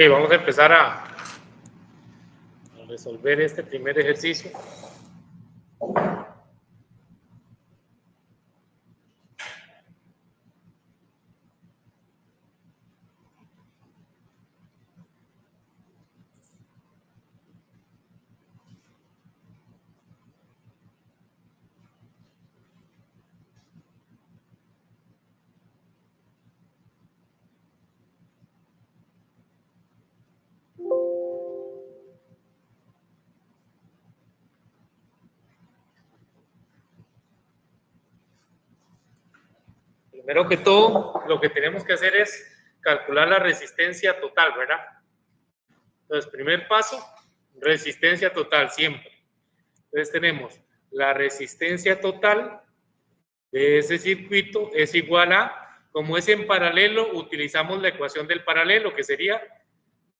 Ok, vamos a empezar a resolver este primer ejercicio. Primero que todo, lo que tenemos que hacer es calcular la resistencia total, ¿verdad? Entonces, primer paso, resistencia total siempre. Entonces tenemos la resistencia total de ese circuito es igual a, como es en paralelo, utilizamos la ecuación del paralelo, que sería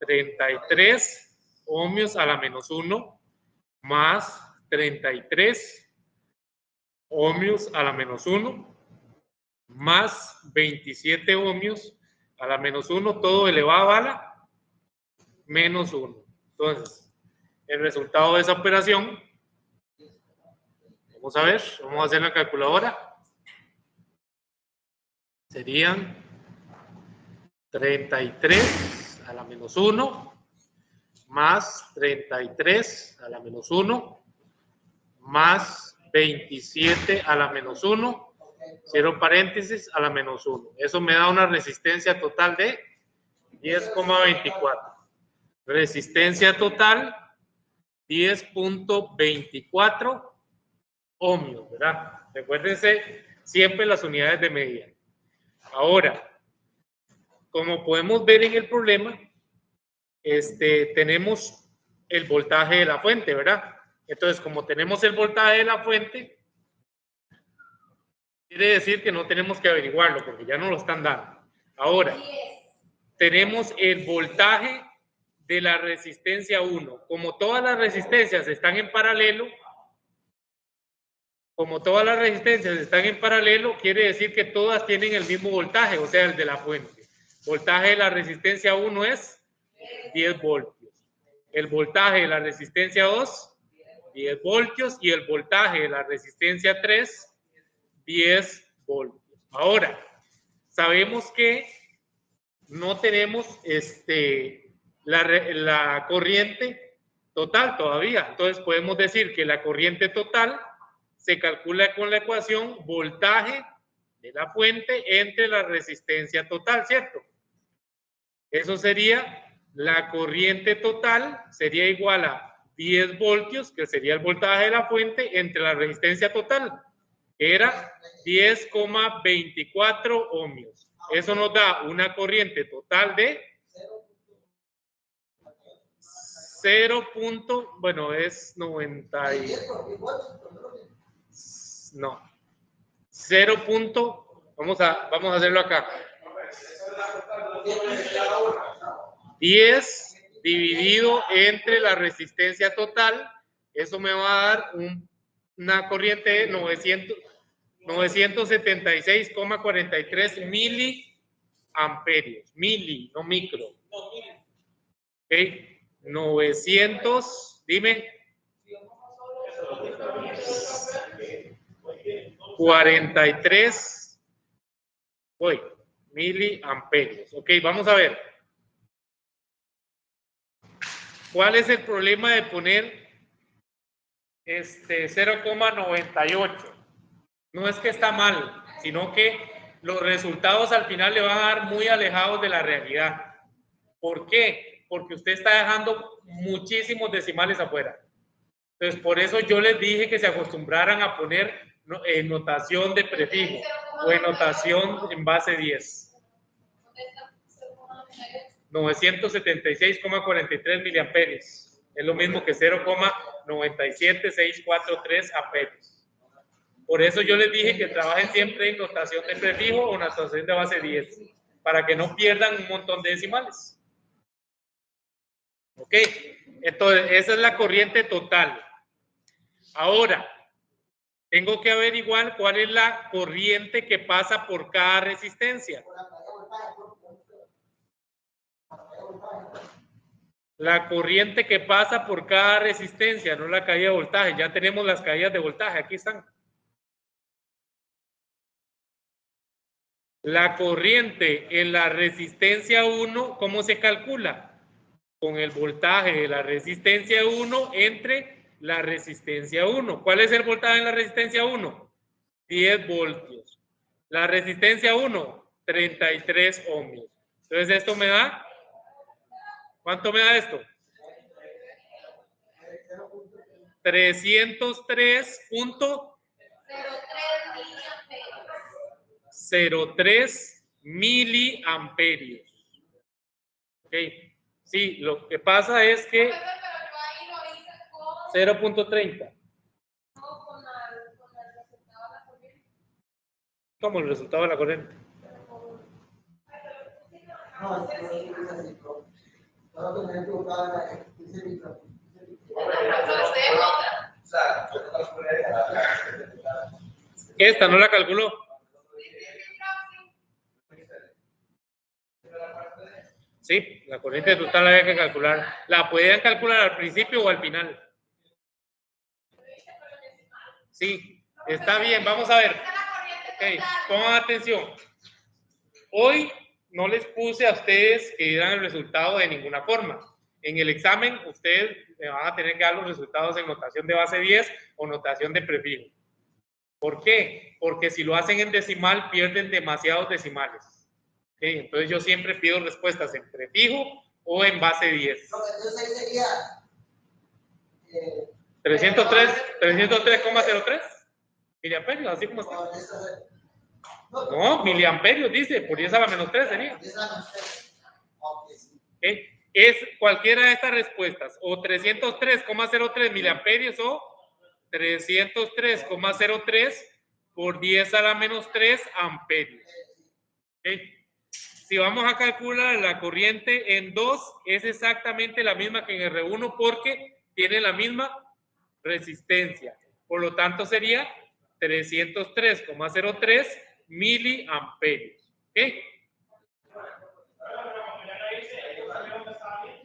33 ohmios a la menos 1 más 33 ohmios a la menos 1 más 27 ohmios a la menos 1, todo elevado a la menos 1. Entonces, el resultado de esa operación, vamos a ver, vamos a hacer la calculadora, serían 33 a la menos 1 más 33 a la menos 1 más 27 a la menos 1, cierro paréntesis, a la menos 1. Eso me da una resistencia total de 10,24. Resistencia total 10.24 ohmios, ¿verdad? Recuérdense siempre las unidades de medida. Ahora, como podemos ver en el problema, tenemos el voltaje de la fuente, ¿verdad? Entonces, como tenemos el voltaje de la fuente, quiere decir que no tenemos que averiguarlo porque ya no lo están dando. Ahora, tenemos el voltaje de la resistencia 1. Como todas las resistencias están en paralelo, quiere decir que todas tienen el mismo voltaje, o sea, el de la fuente. Voltaje de la resistencia 1 es 10 voltios. El voltaje de la resistencia 2, 10 voltios. Y el voltaje de la resistencia 3, 10 voltios. Ahora, sabemos que no tenemos la corriente total todavía. Entonces podemos decir que la corriente total se calcula con la ecuación voltaje de la fuente entre la resistencia total, ¿cierto? Eso sería, la corriente total sería igual a 10 voltios, que sería el voltaje de la fuente, entre la resistencia total, que era 10,24 ohmios. Eso nos da una corriente total de 0. Bueno, es 90 y... No. 0. Vamos a hacerlo acá. 10 dividido entre la resistencia total, eso me va a dar una corriente de 976,43 miliamperios. Mili, no micro. Ok, 900, dime. 43 miliamperios. Ok, vamos a ver. ¿Cuál es el problema de poner 0,98? No es que está mal, sino que los resultados al final le van a dar muy alejados de la realidad. ¿Por qué? Porque usted está dejando muchísimos decimales afuera. Entonces, por eso yo les dije que se acostumbraran a poner notación de prefijo o en notación en base 10. 976,43 miliamperios. Es lo mismo que 0,97643 amperios. Por eso yo les dije que trabajen siempre en notación de prefijo o notación de base 10, para que no pierdan un montón de decimales. Ok, entonces esa es la corriente total. Ahora, tengo que averiguar cuál es la corriente que pasa por cada resistencia. La corriente que pasa por cada resistencia, no la caída de voltaje. Ya tenemos las caídas de voltaje, aquí están. La corriente en la resistencia 1, ¿cómo se calcula? Con el voltaje de la resistencia 1 entre la resistencia 1. ¿Cuál es el voltaje en la resistencia 1? 10 voltios. La resistencia 1, 33 ohmios. Entonces esto me da, ¿cuánto me da esto? 303.03 miliamperios. Ok, sí, lo que pasa es que 0.30. ¿Cómo el resultado de la corriente? Esta no la calculó. Sí, la corriente total había que calcular. La podían calcular al principio o al final. Sí, está bien, vamos a ver. Okay, pongan atención. Hoy no les puse a ustedes que dieran el resultado de ninguna forma. En el examen ustedes van a tener que dar los resultados en notación de base 10 o notación de prefijo. ¿Por qué? Porque si lo hacen en decimal pierden demasiados decimales. Okay, entonces yo siempre pido respuestas en prefijo o en base 10. Entonces ahí sería 303,03 miliamperios, así como está. No, miliamperios dice, por 10 a la menos 3 sería. Okay. Es cualquiera de estas respuestas, o 303,03 miliamperios o 303,03 por 10 a la menos 3 amperios. Okay. Si vamos a calcular la corriente en 2, es exactamente la misma que en R1 porque tiene la misma resistencia. Por lo tanto, sería 303,03 miliamperios. ¿Ok?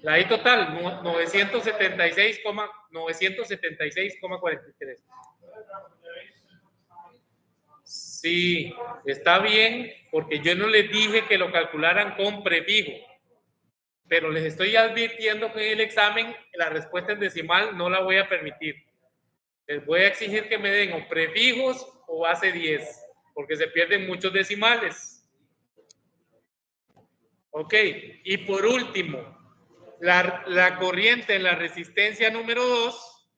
La I total, 976,43. Sí, está bien, porque yo no les dije que lo calcularan con prefijo, pero les estoy advirtiendo que en el examen la respuesta en decimal no la voy a permitir. Les voy a exigir que me den o prefijos o base 10, porque se pierden muchos decimales. Ok, y por último, la corriente en la resistencia número 2,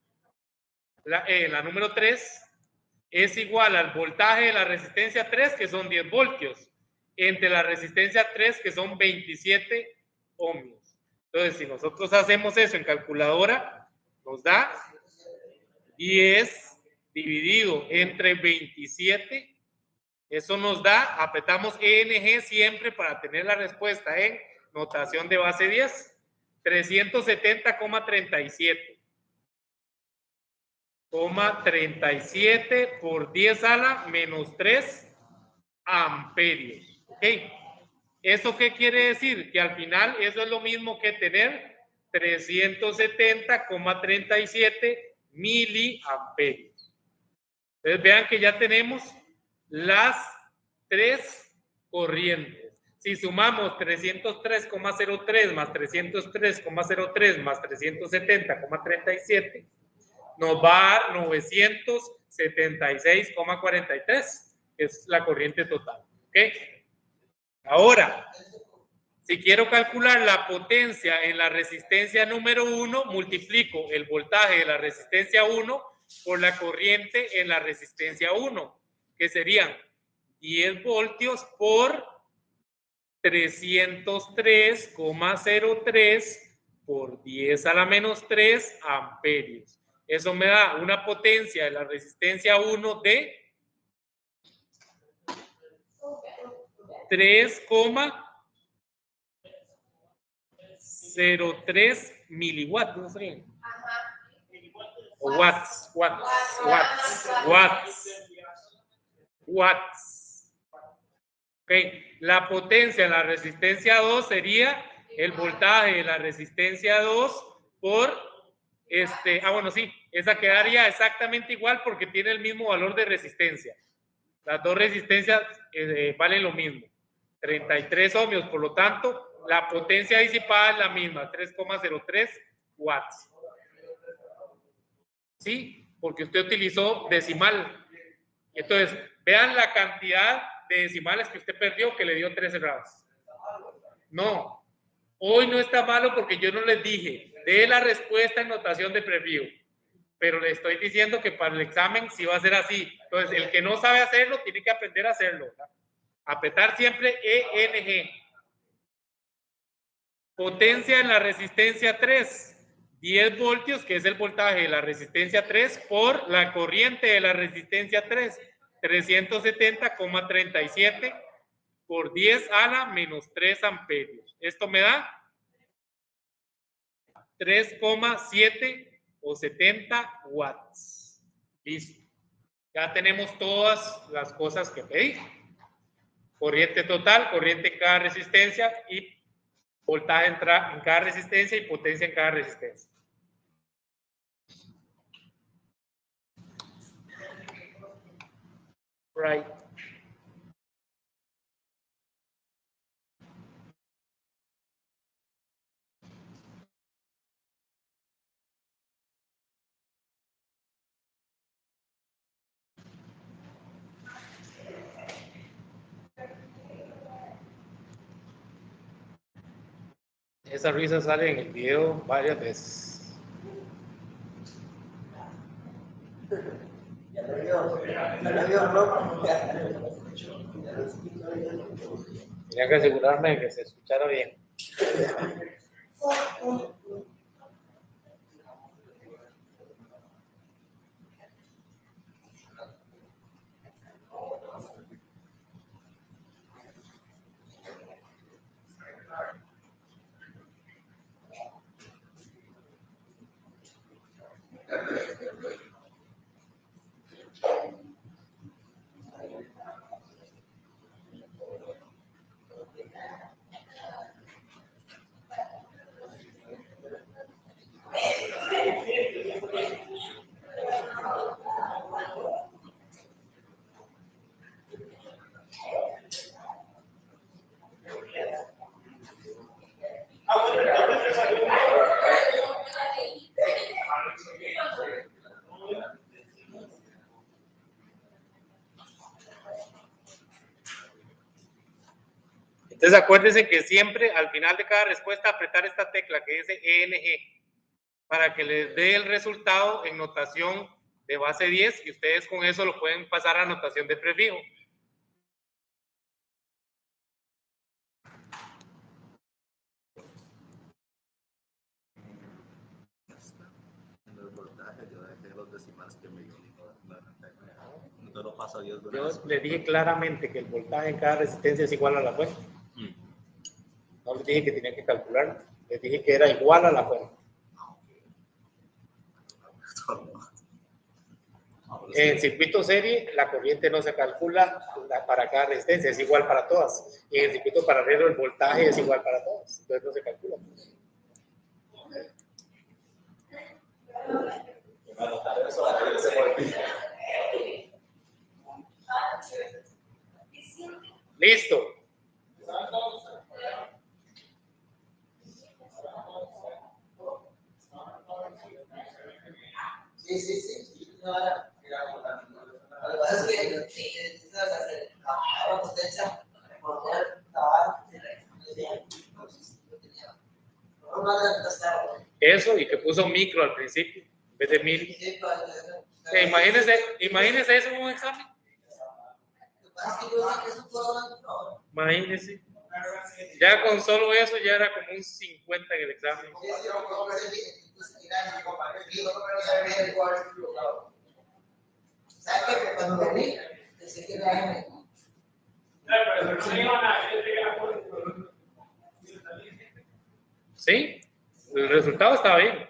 la número 3, es igual al voltaje de la resistencia 3, que son 10 voltios, entre la resistencia 3, que son 27 ohmios. Entonces, si nosotros hacemos eso en calculadora, nos da 10 dividido entre 27, eso nos da, apretamos ENG siempre para tener la respuesta en notación de base 10, 370,37. 37 por 10 a la menos 3 amperios. ¿Ok? ¿Eso qué quiere decir? Que al final eso es lo mismo que tener 370,37 miliamperios. Entonces vean que ya tenemos las tres corrientes. Si sumamos 303,03 más 303,03 más 370,37, nos va a dar 976,43, que es la corriente total. ¿Ok? Ahora, si quiero calcular la potencia en la resistencia número 1, multiplico el voltaje de la resistencia 1 por la corriente en la resistencia 1, que serían 10 voltios por 303,03 por 10 a la menos 3 amperios. Eso me da una potencia de la resistencia 1 de 3,03 miliwatts, ¿no sé? O watts. Ok, la potencia en la resistencia 2 sería el voltaje de la resistencia 2 por bueno, sí, esa quedaría exactamente igual porque tiene el mismo valor de resistencia. Las dos resistencias valen lo mismo, 33 ohmios, por lo tanto, la potencia disipada es la misma, 3,03 watts. ¿Sí? Porque usted utilizó decimal. Entonces, vean la cantidad de decimales que usted perdió, que le dio 13 grados. No, hoy no está malo porque yo no les dije, dé la respuesta en notación de prefijo. Pero le estoy diciendo que para el examen sí va a ser así. Entonces, el que no sabe hacerlo, tiene que aprender a hacerlo, ¿verdad? Apretar siempre ENG. Potencia en la resistencia 3. 10 voltios, que es el voltaje de la resistencia 3, por la corriente de la resistencia 3. 370,37 por 10 a la menos 3 amperios. Esto me da 3,7 o 70 watts. Listo. Ya tenemos todas las cosas que pedí. Corriente total, corriente en cada resistencia y voltaje en cada resistencia y potencia en cada resistencia. Right. Esa risa sale en el video varias veces. Tenía que asegurarme de que se escuchara bien. Entonces acuérdense que siempre al final de cada respuesta apretar esta tecla que dice ENG para que les dé el resultado en notación de base 10 y ustedes con eso lo pueden pasar a notación de prefijo. En el voltaje yo dejé los decimales que me dio no lo paso a Dios. Yo les dije claramente que el voltaje en cada resistencia es igual a la fuente. No les dije que tenían que calcular, les dije que era igual a la fuente. En circuito serie, la corriente no se calcula para cada resistencia, es igual para todas. Y en el circuito paralelo, el voltaje es igual para todas, entonces no se calcula. Listo. Sí. No, lo que pasa es que necesitas hacer la potencia por poder trabajar. Eso, y que puso micro al principio, en vez de mil. Imagínese eso en un examen. Imagínese. Ya con solo eso ya era como un 50 en el examen. Sí, el resultado estaba bien.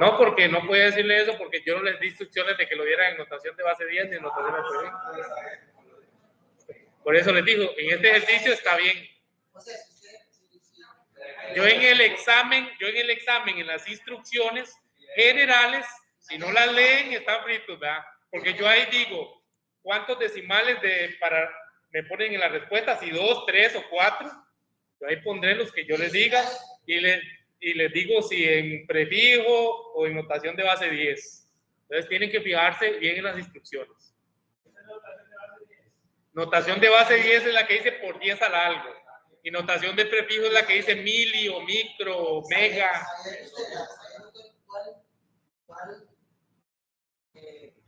No, porque no podía decirle eso porque yo no les di instrucciones de que lo dieran en notación de base 10 ni en notación de prefijo. Por eso les digo, en este ejercicio está bien. O sea, si usted, Yo en el examen, en las instrucciones generales, si no las leen, están fritos, ¿verdad? Porque yo ahí digo, ¿cuántos decimales me ponen en la respuesta? Si 2, 3 o 4, yo ahí pondré los que yo les diga y les digo si en prefijo o en notación de base 10. Entonces tienen que fijarse bien en las instrucciones. Notación de base 10 es la que dice por 10 al algo. Y notación de prefijo es la que dice mili o micro o mega.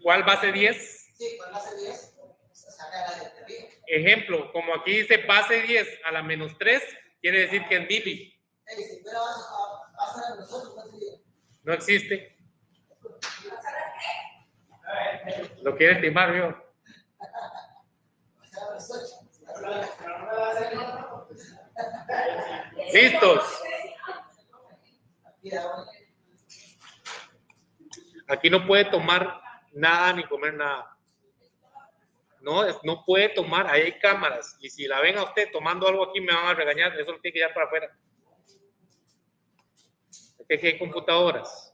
¿Cuál base 10? Sí, ¿cuál base 10? Saca la de prefijo. Ejemplo, como aquí dice base 10 a la menos 3, quiere decir que es mili. Si fuera base de nosotros, ¿cuál sería? No existe. Lo quiere estimar, yo. ¿Listos? Aquí no puede tomar nada ni comer nada. No puede tomar, ahí hay cámaras. Y si la ven a usted tomando algo aquí, me van a regañar. Eso lo tiene que llevar para afuera. Aquí hay computadoras.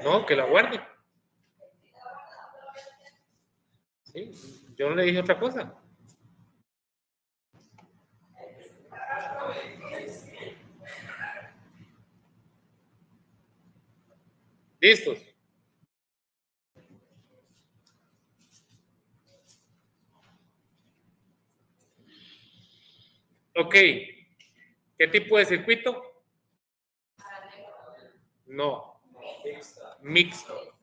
No, que la guarde. Sí, yo no le dije otra cosa. ¿Listos? Ok. ¿Qué tipo de circuito? No. Mixto.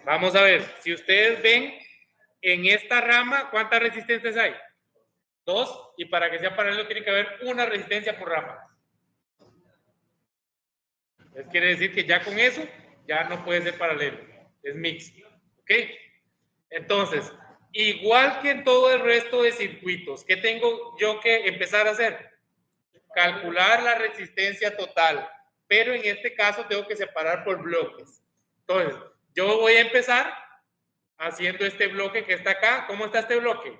Vamos a ver, si ustedes ven en esta rama, ¿cuántas resistencias hay? 2, y para que sea paralelo tiene que haber una resistencia por rama. Eso quiere decir que ya con eso, ya no puede ser paralelo, es mixto. ¿Ok? Entonces, igual que en todo el resto de circuitos, ¿qué tengo yo que empezar a hacer? Calcular la resistencia total, pero en este caso tengo que separar por bloques. Entonces, yo voy a empezar haciendo este bloque que está acá. ¿Cómo está este bloque?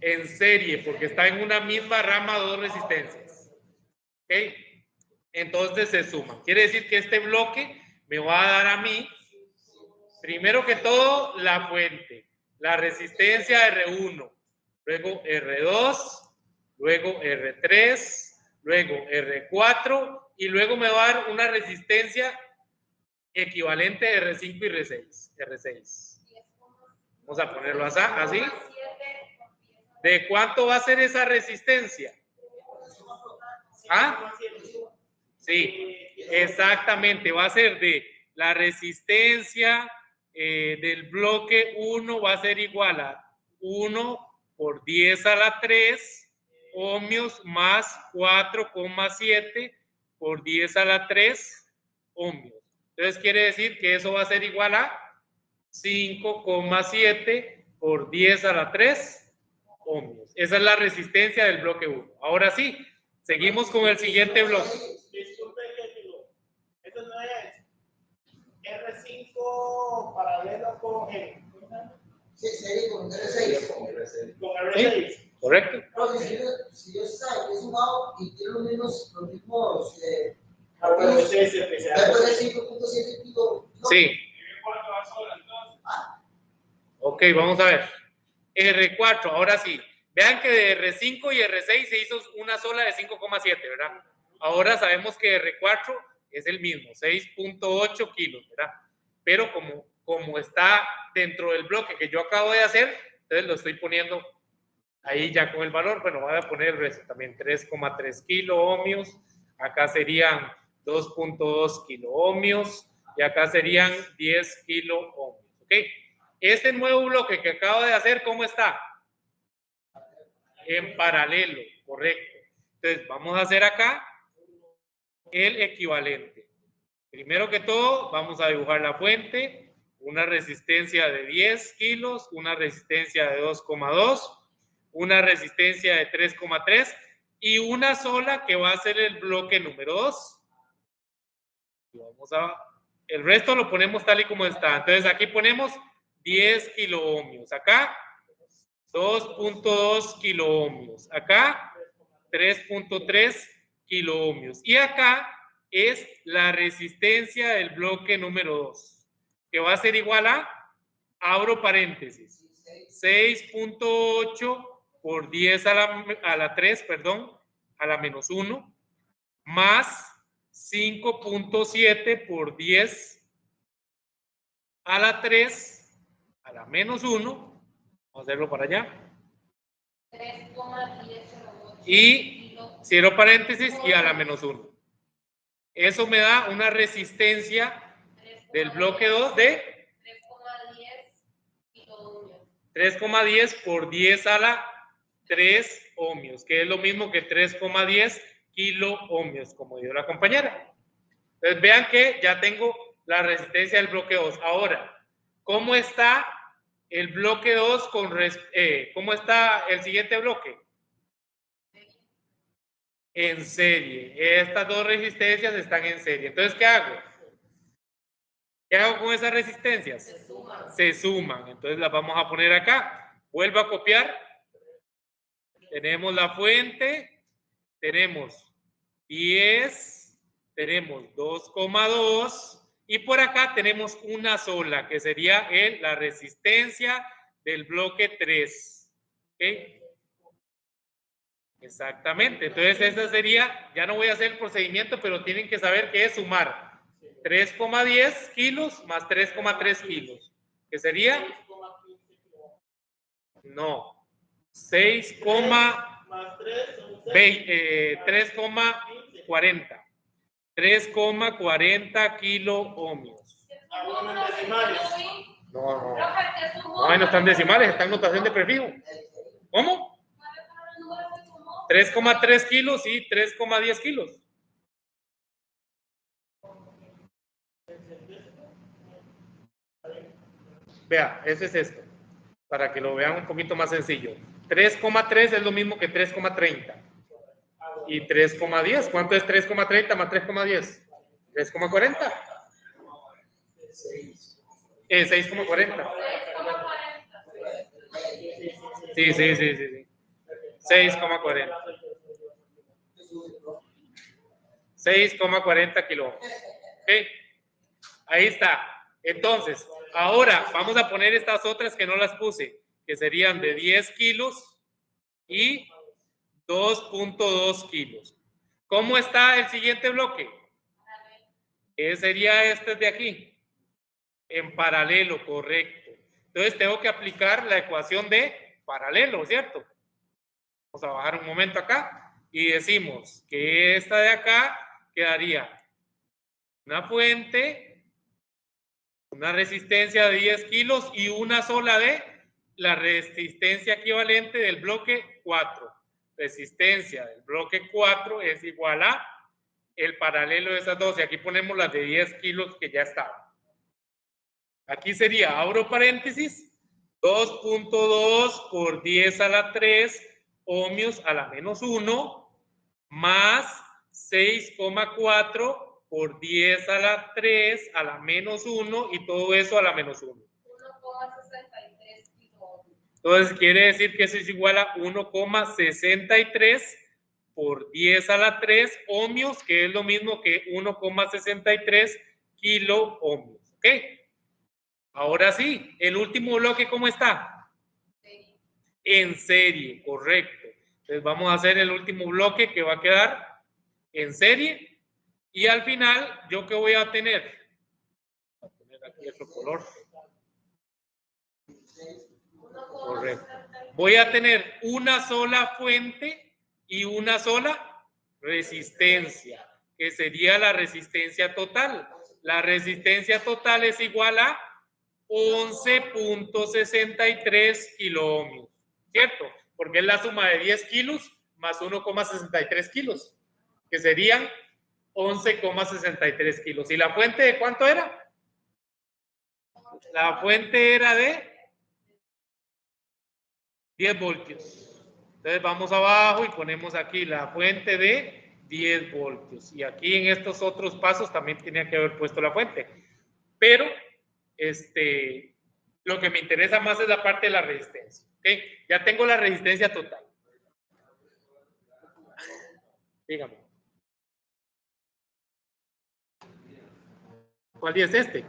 En serie, porque está en una misma rama dos resistencias. ¿Ok? Entonces se suman. Quiere decir que este bloque me va a dar a mí, primero que todo, la fuente, la resistencia R1, luego R2, luego R3, luego R4 y luego me va a dar una resistencia equivalente a R5 y R6. Vamos a ponerlo así. ¿De cuánto va a ser esa resistencia? ¿Ah? Sí, exactamente. Va a ser de la resistencia del bloque 1 va a ser igual a 1 por 10 a la 3 ohmios más 4,7 por 10 a la 3 ohmios. Entonces quiere decir que eso va a ser igual a 5,7 por 10 a la 3 ohmios. Esa es la resistencia del bloque 1. Ahora sí, seguimos con el siguiente bloque. Disculpe, eso no es R5 paralelo con G. Sí, sería con R6. Con R6. ¿Sí? ¿Correcto? No, si yo sé que es sumado y tiene los mismos R6 especial. R 5.7 kilo. Sí. Ok, vamos a ver. R4, ahora sí. Vean que de R5 y R6 se hizo una sola de 5,7, ¿verdad? Ahora sabemos que R4 es el mismo, 6,8 kilos, ¿verdad? Pero como está dentro del bloque que yo acabo de hacer, entonces lo estoy poniendo ahí ya con el valor. Bueno, voy a poner el resto también, 3,3 kilo ohmios. Acá serían 2,2 kilo ohmios y acá serían 10 kilo ohmios, ¿ok? Este nuevo bloque que acabo de hacer, ¿cómo está? En paralelo, correcto. Entonces, vamos a hacer acá el equivalente. Primero que todo, vamos a dibujar la fuente, una resistencia de 10 kilos, una resistencia de 2,2, una resistencia de 3,3 y una sola que va a ser el bloque número 2. El resto lo ponemos tal y como está. Entonces aquí ponemos 10 kiloohmios. Acá 2.2 kiloohmios. Acá 3.3 kiloohmios. Y acá es la resistencia del bloque número 2, que va a ser igual a, abro paréntesis, 6.8 por 10 a la 3, perdón, a la menos 1, más 5.7 por 10 a la 3 a la menos 1. Vamos a hacerlo para allá. 3,1008. Y cierro paréntesis y a la menos 1. Eso me da una resistencia del bloque 2 de 3,10 kiloohmios. 3,10 por 10 a la 3 ohmios, que es lo mismo que 3,10 kiloohmios, como dio la compañera. Entonces vean que ya tengo la resistencia del bloque 2. Ahora, ¿cómo está el bloque 2 cómo está el siguiente bloque? En serie. Estas dos resistencias están en serie. Entonces, ¿qué hago? ¿Qué hago con esas resistencias? Se suman. Se suman. Entonces las vamos a poner acá. Vuelvo a copiar. Tenemos la fuente. Tenemos 10. Tenemos 2,2. Y por acá tenemos una sola, que sería la resistencia del bloque 3. ¿Ok? Exactamente. Entonces esa sería, ya no voy a hacer el procedimiento, pero tienen que saber qué es sumar 3,10 kilos más 3,3 kilos. ¿Qué sería? No. 3,40. 3,40 kiloohmios. No, no están decimales, están en notación de prefijo. ¿Cómo? 3,3 kilos y 3,10 kilos. Vea, ese es esto. Para que lo vean un poquito más sencillo. 3,3 es lo mismo que 3,30. Y 3,10. ¿Cuánto es 3,30 más 3,10? 3,40. 6,40. Sí. 6,40. 6,40 kilómetros. ¿Ok? Ahí está. Entonces, ahora vamos a poner estas otras que no las puse, que serían de 10 kilos y 2.2 kilos. ¿Cómo está el siguiente bloque? Sería este de aquí. En paralelo, correcto. Entonces tengo que aplicar la ecuación de paralelo, ¿cierto? Vamos a bajar un momento acá y decimos que esta de acá quedaría una fuente, una resistencia de 10 kilos y una sola de la resistencia equivalente del bloque 4. Resistencia del bloque 4 es igual a el paralelo de esas dos. Y aquí ponemos las de 10 kilos que ya estaban. Aquí sería, abro paréntesis, 2.2 por 10 a la 3 ohmios a la menos 1 más 6,4 por 10 a la 3 a la menos 1 y todo eso a la menos 1. 1,63 kiloohmios. Entonces quiere decir que eso es igual a 1,63 por 10 a la 3 ohmios, que es lo mismo que 1,63 kiloohmios. ¿Ok? Ahora sí, el último bloque, ¿cómo está? Sí. En serie, correcto. Entonces vamos a hacer el último bloque que va a quedar en serie. Y al final, ¿yo qué voy a tener? Voy a poner aquí otro color. Correcto. Voy a tener una sola fuente y una sola resistencia, que sería la resistencia total. La resistencia total es igual a 11.63 kiloohmios, ¿cierto? Porque es la suma de 10 kilos más 1,63 kilos, que serían 11,63 kilos. ¿Y la fuente de cuánto era? La fuente era de 10 voltios. Entonces vamos abajo y ponemos aquí la fuente de 10 voltios. Y aquí en estos otros pasos también tenía que haber puesto la fuente. Pero lo que me interesa más es la parte de la resistencia. ¿Okay? Ya tengo la resistencia total. Dígame. ¿Cuál día es este?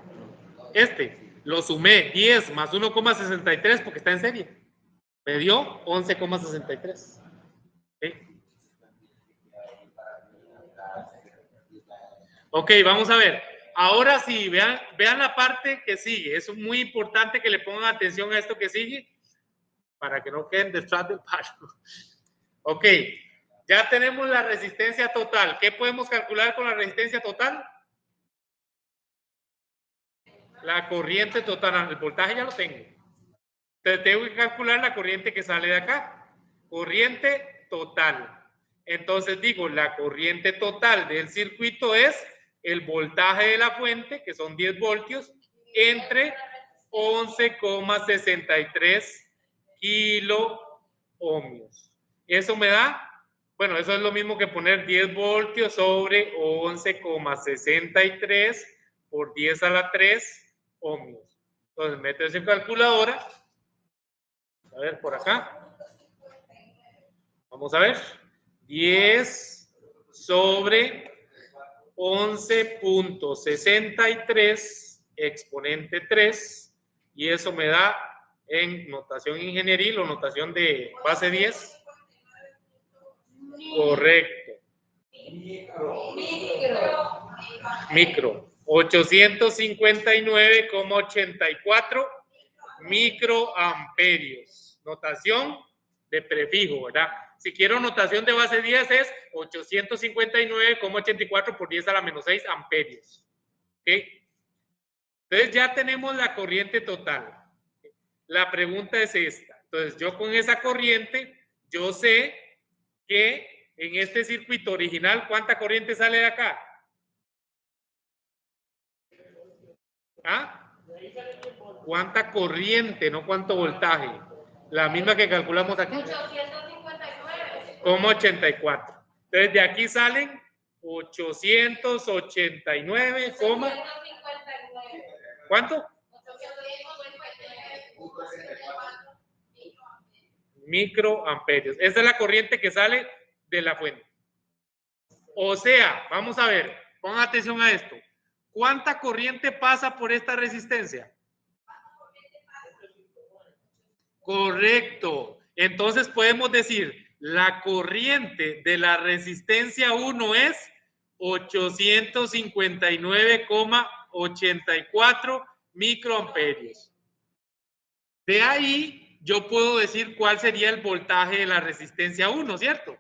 Lo sumé 10 más 1,63 porque está en serie. Me dio 11,63. ¿Okay? Ok, vamos a ver. Ahora sí, vean la parte que sigue. Es muy importante que le pongan atención a esto que sigue para que no queden detrás del palo. Ok, ya tenemos la resistencia total. ¿Qué podemos calcular con la resistencia total? La corriente total. El voltaje ya lo tengo. Entonces tengo que calcular la corriente que sale de acá. Corriente total. Entonces digo, la corriente total del circuito es el voltaje de la fuente, que son 10 voltios, entre 11,63 kilo ohmios. Eso me da, bueno, eso es lo mismo que poner 10 voltios sobre 11,63 por 10 a la 3 ohmios. Entonces meto eso en calculadora. A ver, por acá. Vamos a ver. 10 sobre 11.63 exponente 3. Y eso me da en notación ingenieril o notación de base 10. Correcto. Micro. 859,84 microamperios. Notación de prefijo, ¿verdad? Si quiero notación de base 10 es 859,84 por 10 a la menos 6 amperios. ¿Ok? Entonces ya tenemos la corriente total. La pregunta es esta. Entonces yo con esa corriente, yo sé que en este circuito original, ¿cuánta corriente sale de acá? ¿Ah? ¿Cuánta corriente, no cuánto voltaje? La misma que calculamos aquí. 859,84. Entonces de aquí salen 889, ¿cuánto? Microamperios. Esa es la corriente que sale de la fuente. O sea, vamos a ver, pongan atención a esto. ¿Cuánta corriente pasa por esta resistencia? Correcto. Entonces podemos decir, la corriente de la resistencia 1 es 859,84 microamperios. De ahí yo puedo decir cuál sería el voltaje de la resistencia 1, ¿cierto?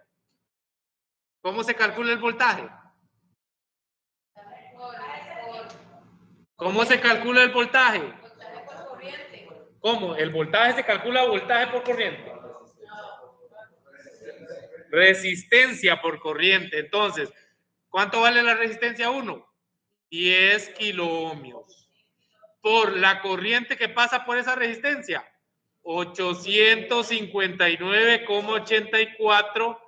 ¿Cómo se calcula el voltaje? ¿Cómo se calcula el voltaje? ¿Cómo? ¿El voltaje se calcula voltaje por corriente? Resistencia por corriente. Entonces, ¿cuánto vale la resistencia 1? 10 kiloohmios. Por la corriente que pasa por esa resistencia, 859,84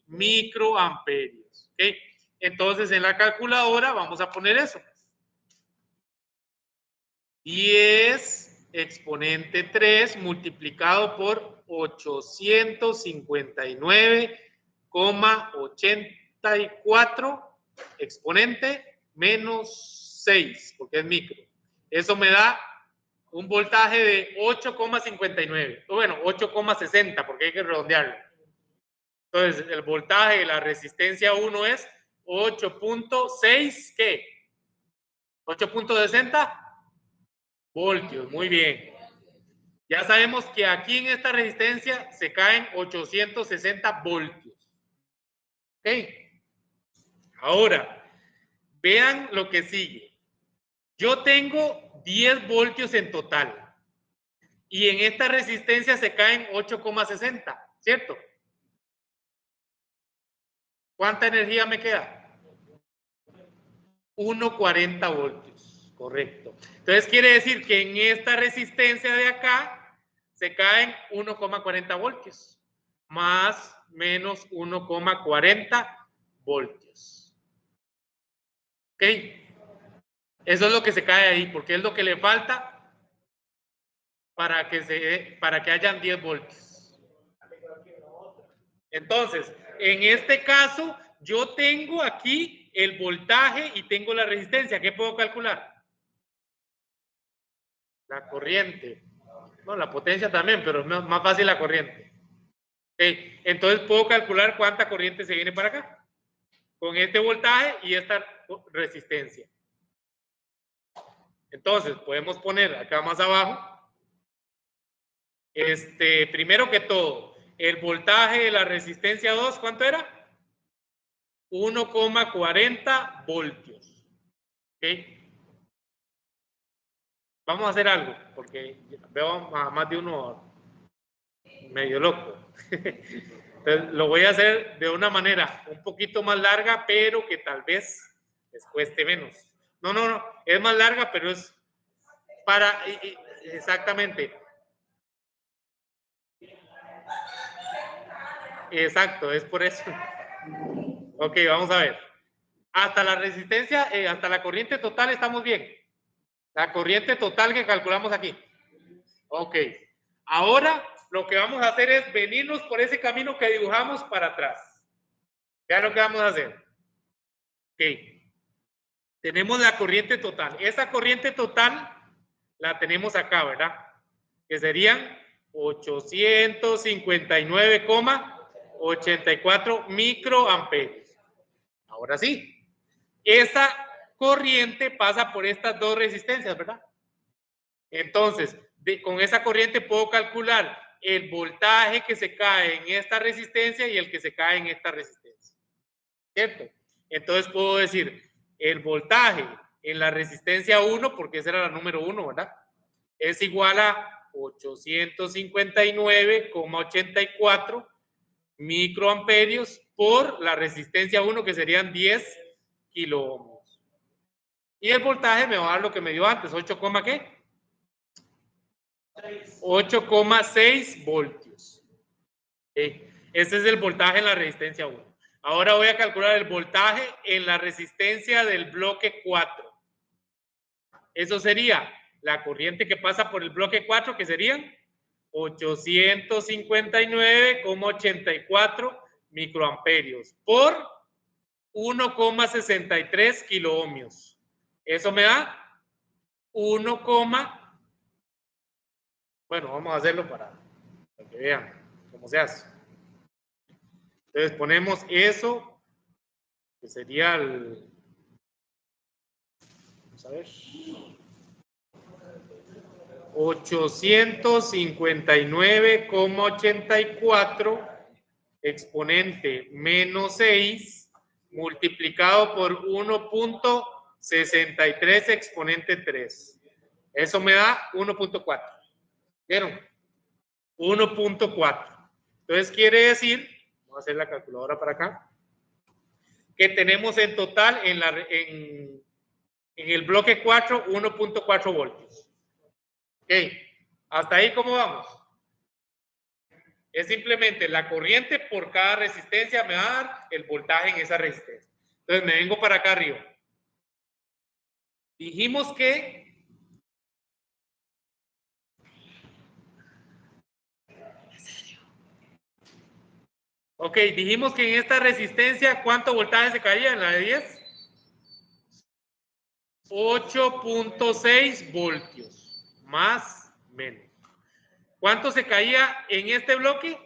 microamperios. ¿Okay? Entonces, en la calculadora vamos a poner eso. 10 exponente 3 multiplicado por 859,84 exponente menos 6, porque es micro. Eso me da un voltaje de 8,59. Bueno, 8,60, porque hay que redondearlo. Entonces, el voltaje de la resistencia 1 es 8.6, ¿qué? 8.60 voltios, muy bien. Ya sabemos que aquí en esta resistencia se caen 860 voltios. ¿Ok? Ahora, vean lo que sigue. Yo tengo 10 voltios en total. Y en esta resistencia se caen 8,60, ¿cierto? ¿Cuánta energía me queda? 1,40 voltios. Correcto. Entonces quiere decir que en esta resistencia de acá se caen 1,40 voltios. Más menos 1,40 voltios. ¿Ok? Eso es lo que se cae ahí, porque es lo que le falta para que hayan 10 voltios. Entonces, en este caso, yo tengo aquí el voltaje y tengo la resistencia. ¿Qué puedo calcular? La corriente. No, la potencia también, pero es más fácil la corriente. ¿Okay? Entonces, puedo calcular cuánta corriente se viene para acá. Con este voltaje y esta resistencia. Entonces, podemos poner acá más abajo. Primero que todo, el voltaje de la resistencia 2, ¿cuánto era? 1,40 voltios. ¿Okay? Vamos a hacer algo, porque veo a más de uno medio loco. Entonces, lo voy a hacer de una manera un poquito más larga, pero que tal vez les cueste menos. No, es más larga, pero es para, exactamente. Exacto, es por eso. Ok, vamos a ver. Hasta la resistencia, hasta la corriente total estamos bien. La corriente total que calculamos aquí. Ok. Ahora lo que vamos a hacer es venirnos por ese camino que dibujamos para atrás. Vean lo que vamos a hacer. Ok. Tenemos la corriente total. Esa corriente total la tenemos acá, ¿verdad? Que serían 859,84 microamperios. Ahora sí. Esa corriente pasa por estas dos resistencias, ¿verdad? Entonces, con esa corriente puedo calcular el voltaje que se cae en esta resistencia y el que se cae en esta resistencia. ¿Cierto? Entonces puedo decir, el voltaje en la resistencia 1, porque esa era la número 1, ¿verdad? Es igual a 859,84 microamperios por la resistencia 1, que serían 10 kiloohmios. Y el voltaje me va a dar lo que me dio antes, 8,6 voltios. ¿Okay? Este es el voltaje en la resistencia 1. Ahora voy a calcular el voltaje en la resistencia del bloque 4. Eso sería la corriente que pasa por el bloque 4, que serían 859,84 microamperios por 1,63 kiloohmios. Eso me da 1, bueno, vamos a hacerlo para que vean cómo se hace. Entonces ponemos eso, que sería el, vamos a ver, 859,84 exponente menos 6 multiplicado por 1.63 exponente 3. Eso me da 1.4. ¿Vieron? 1.4. Entonces quiere decir, vamos a hacer la calculadora para acá, que tenemos en total en el bloque 4 1.4 voltios. Ok, hasta ahí ¿cómo vamos? Es simplemente la corriente por cada resistencia me va a dar el voltaje en esa resistencia. Entonces me vengo para acá arriba. Dijimos que ok, dijimos que en esta resistencia, ¿cuánto voltaje se caía en la de 10? 8.6 voltios, más menos. ¿Cuánto se caía en este bloque?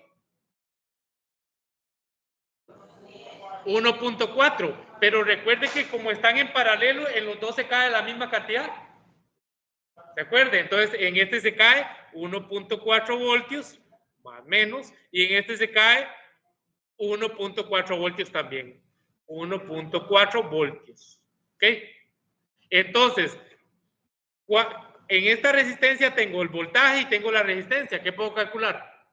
1.4. Pero recuerde que como están en paralelo, en los dos se cae la misma cantidad. ¿Se acuerda? Entonces, en este se cae 1.4 voltios, más menos, y en este se cae 1.4 voltios también. 1.4 voltios. ¿Ok? Entonces, en esta resistencia tengo el voltaje y tengo la resistencia. ¿Qué puedo calcular?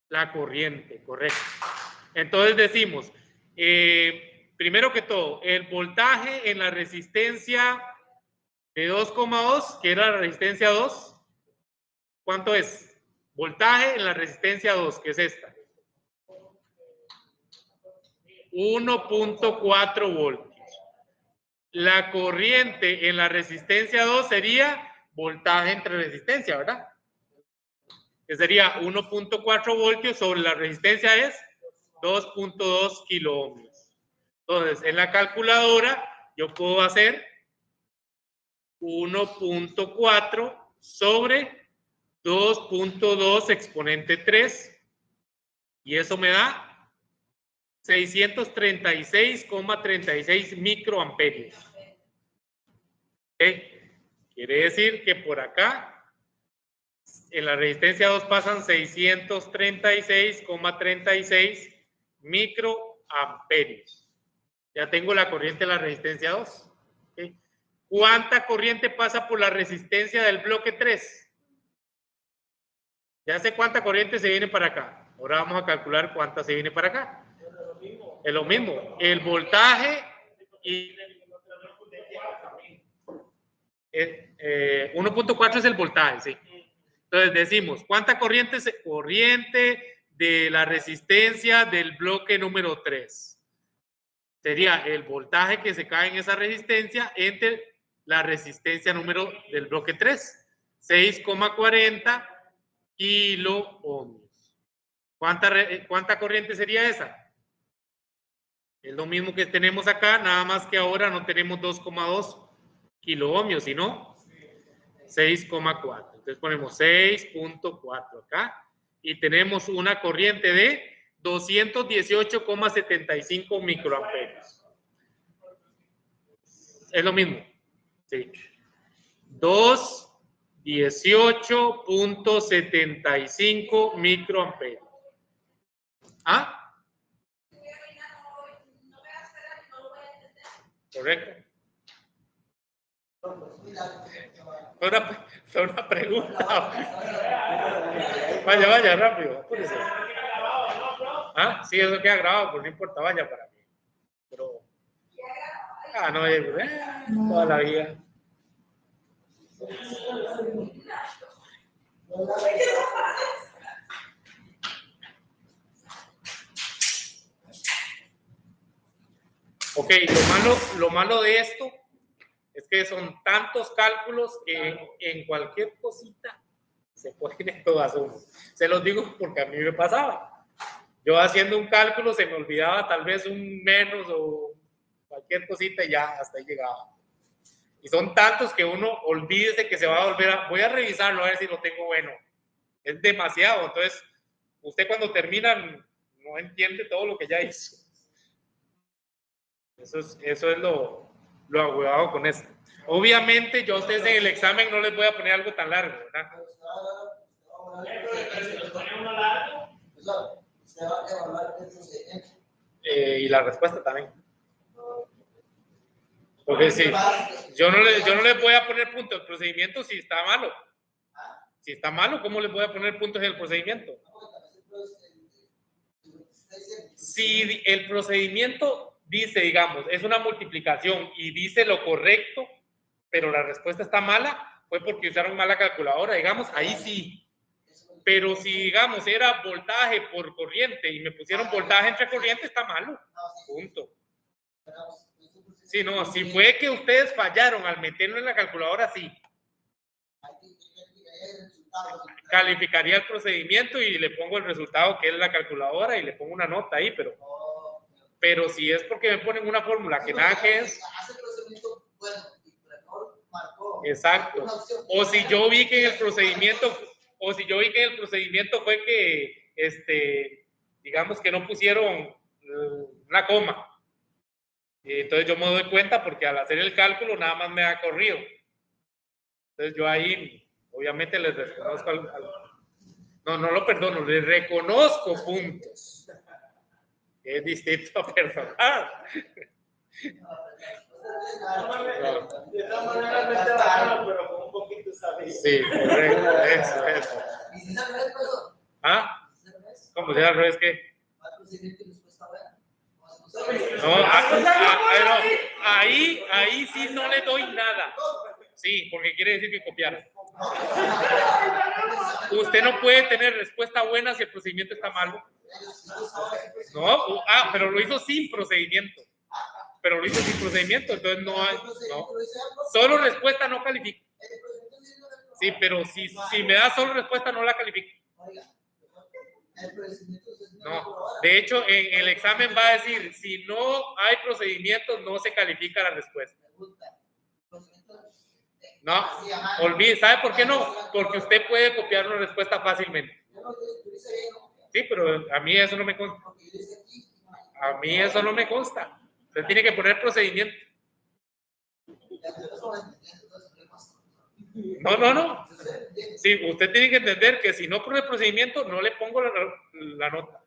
La corriente, correcto. Entonces decimos, primero que todo, el voltaje en la resistencia De 2,2, que era la resistencia 2. ¿Cuánto es? Voltaje en la resistencia 2, que es esta. 1.4 voltios. La corriente en la resistencia 2 sería voltaje entre resistencia, ¿verdad? Que sería 1.4 voltios sobre la resistencia es 2.2 kiloohmios. Entonces, en la calculadora yo puedo hacer 1.4 sobre 2.2 exponente 3 y eso me da 636,36 microamperios. Quiere decir que por acá en la resistencia 2 pasan 636,36 microamperios. Ya tengo la corriente de la resistencia 2. ¿Okay? ¿Cuánta corriente pasa por la resistencia del bloque 3? Ya sé cuánta corriente se viene para acá. Ahora vamos a calcular cuánta se viene para acá. Es lo mismo. El voltaje y 1.4 es el voltaje, sí. Entonces decimos, ¿cuánta corriente de la resistencia del bloque número 3? Sería el voltaje que se cae en esa resistencia entre la resistencia número del bloque 3, 6,40 kiloohmios. ¿Cuánta corriente sería esa? Es lo mismo que tenemos acá, nada más que ahora no tenemos 2,2 kiloohmios, sino 6,4. Entonces ponemos 6.4 acá y tenemos una corriente de 218,75 microamperios. Es lo mismo. Sí. 218,75 microamperios. ¿Ah? Correcto. Fue una pregunta. Vaya, rápido. Apúrese. Ah, sí, eso queda grabado, pero no importa, vaya para mí. Pero. No, toda la vida. Ok, lo malo de esto es que son tantos cálculos que en cualquier cosita se ponen todas uno. Se los digo porque a mí me pasaba. Yo haciendo un cálculo se me olvidaba tal vez un menos o cualquier cosita y ya hasta ahí llegaba. Y son tantos que uno olvídese que se va a volver a... Voy a revisarlo a ver si lo tengo bueno. Es demasiado. Entonces, usted cuando termina no entiende todo lo que ya hizo. Eso es lo agudado con esto. Obviamente, yo a ustedes en el examen no les voy a poner algo tan largo, ¿verdad? Y la respuesta también. Porque sí, yo no les voy a poner puntos al procedimiento si está malo. Si está malo, ¿cómo les voy a poner puntos en el procedimiento? Si el procedimiento dice, digamos, es una multiplicación y dice lo correcto, pero la respuesta está mala, fue porque usaron mala calculadora, digamos, ahí sí. Pero si, digamos, era voltaje por corriente y me pusieron voltaje entre corriente, está malo. Punto. Sí, no, si fue que ustedes fallaron al meterlo en la calculadora, sí. Calificaría el procedimiento y le pongo el resultado que es la calculadora y le pongo una nota ahí, pero si es porque me ponen una fórmula que nada que es. Exacto. O si yo vi que en el procedimiento fue que digamos que no pusieron una coma. Entonces yo me doy cuenta porque al hacer el cálculo nada más me ha corrido. Entonces yo ahí obviamente les reconozco no lo perdono, les reconozco puntos. Es distinto a perdonar. De esta manera me está pero con un poquito sabido. Sí, correcto, eso. ¿Ah? ¿Cómo se llama al revés qué? No, ahí sí no le doy nada. Sí, porque quiere decir que copiaron. Usted no puede tener respuesta buena si el procedimiento está malo. No, pero lo hizo sin procedimiento. Pero lo hizo sin procedimiento, entonces no hay. No. Solo respuesta no califica. Sí, pero si me da solo respuesta no la califico. No, de hecho en el examen va a decir, si no hay procedimiento no se califica la respuesta. No, olvide, ¿sabe por qué no? Porque usted puede copiar una respuesta fácilmente. Sí, pero a mí eso no me consta. A mí eso no me consta. Usted tiene que poner procedimiento. No. Sí, usted tiene que entender que si no pone procedimiento, no le pongo la nota.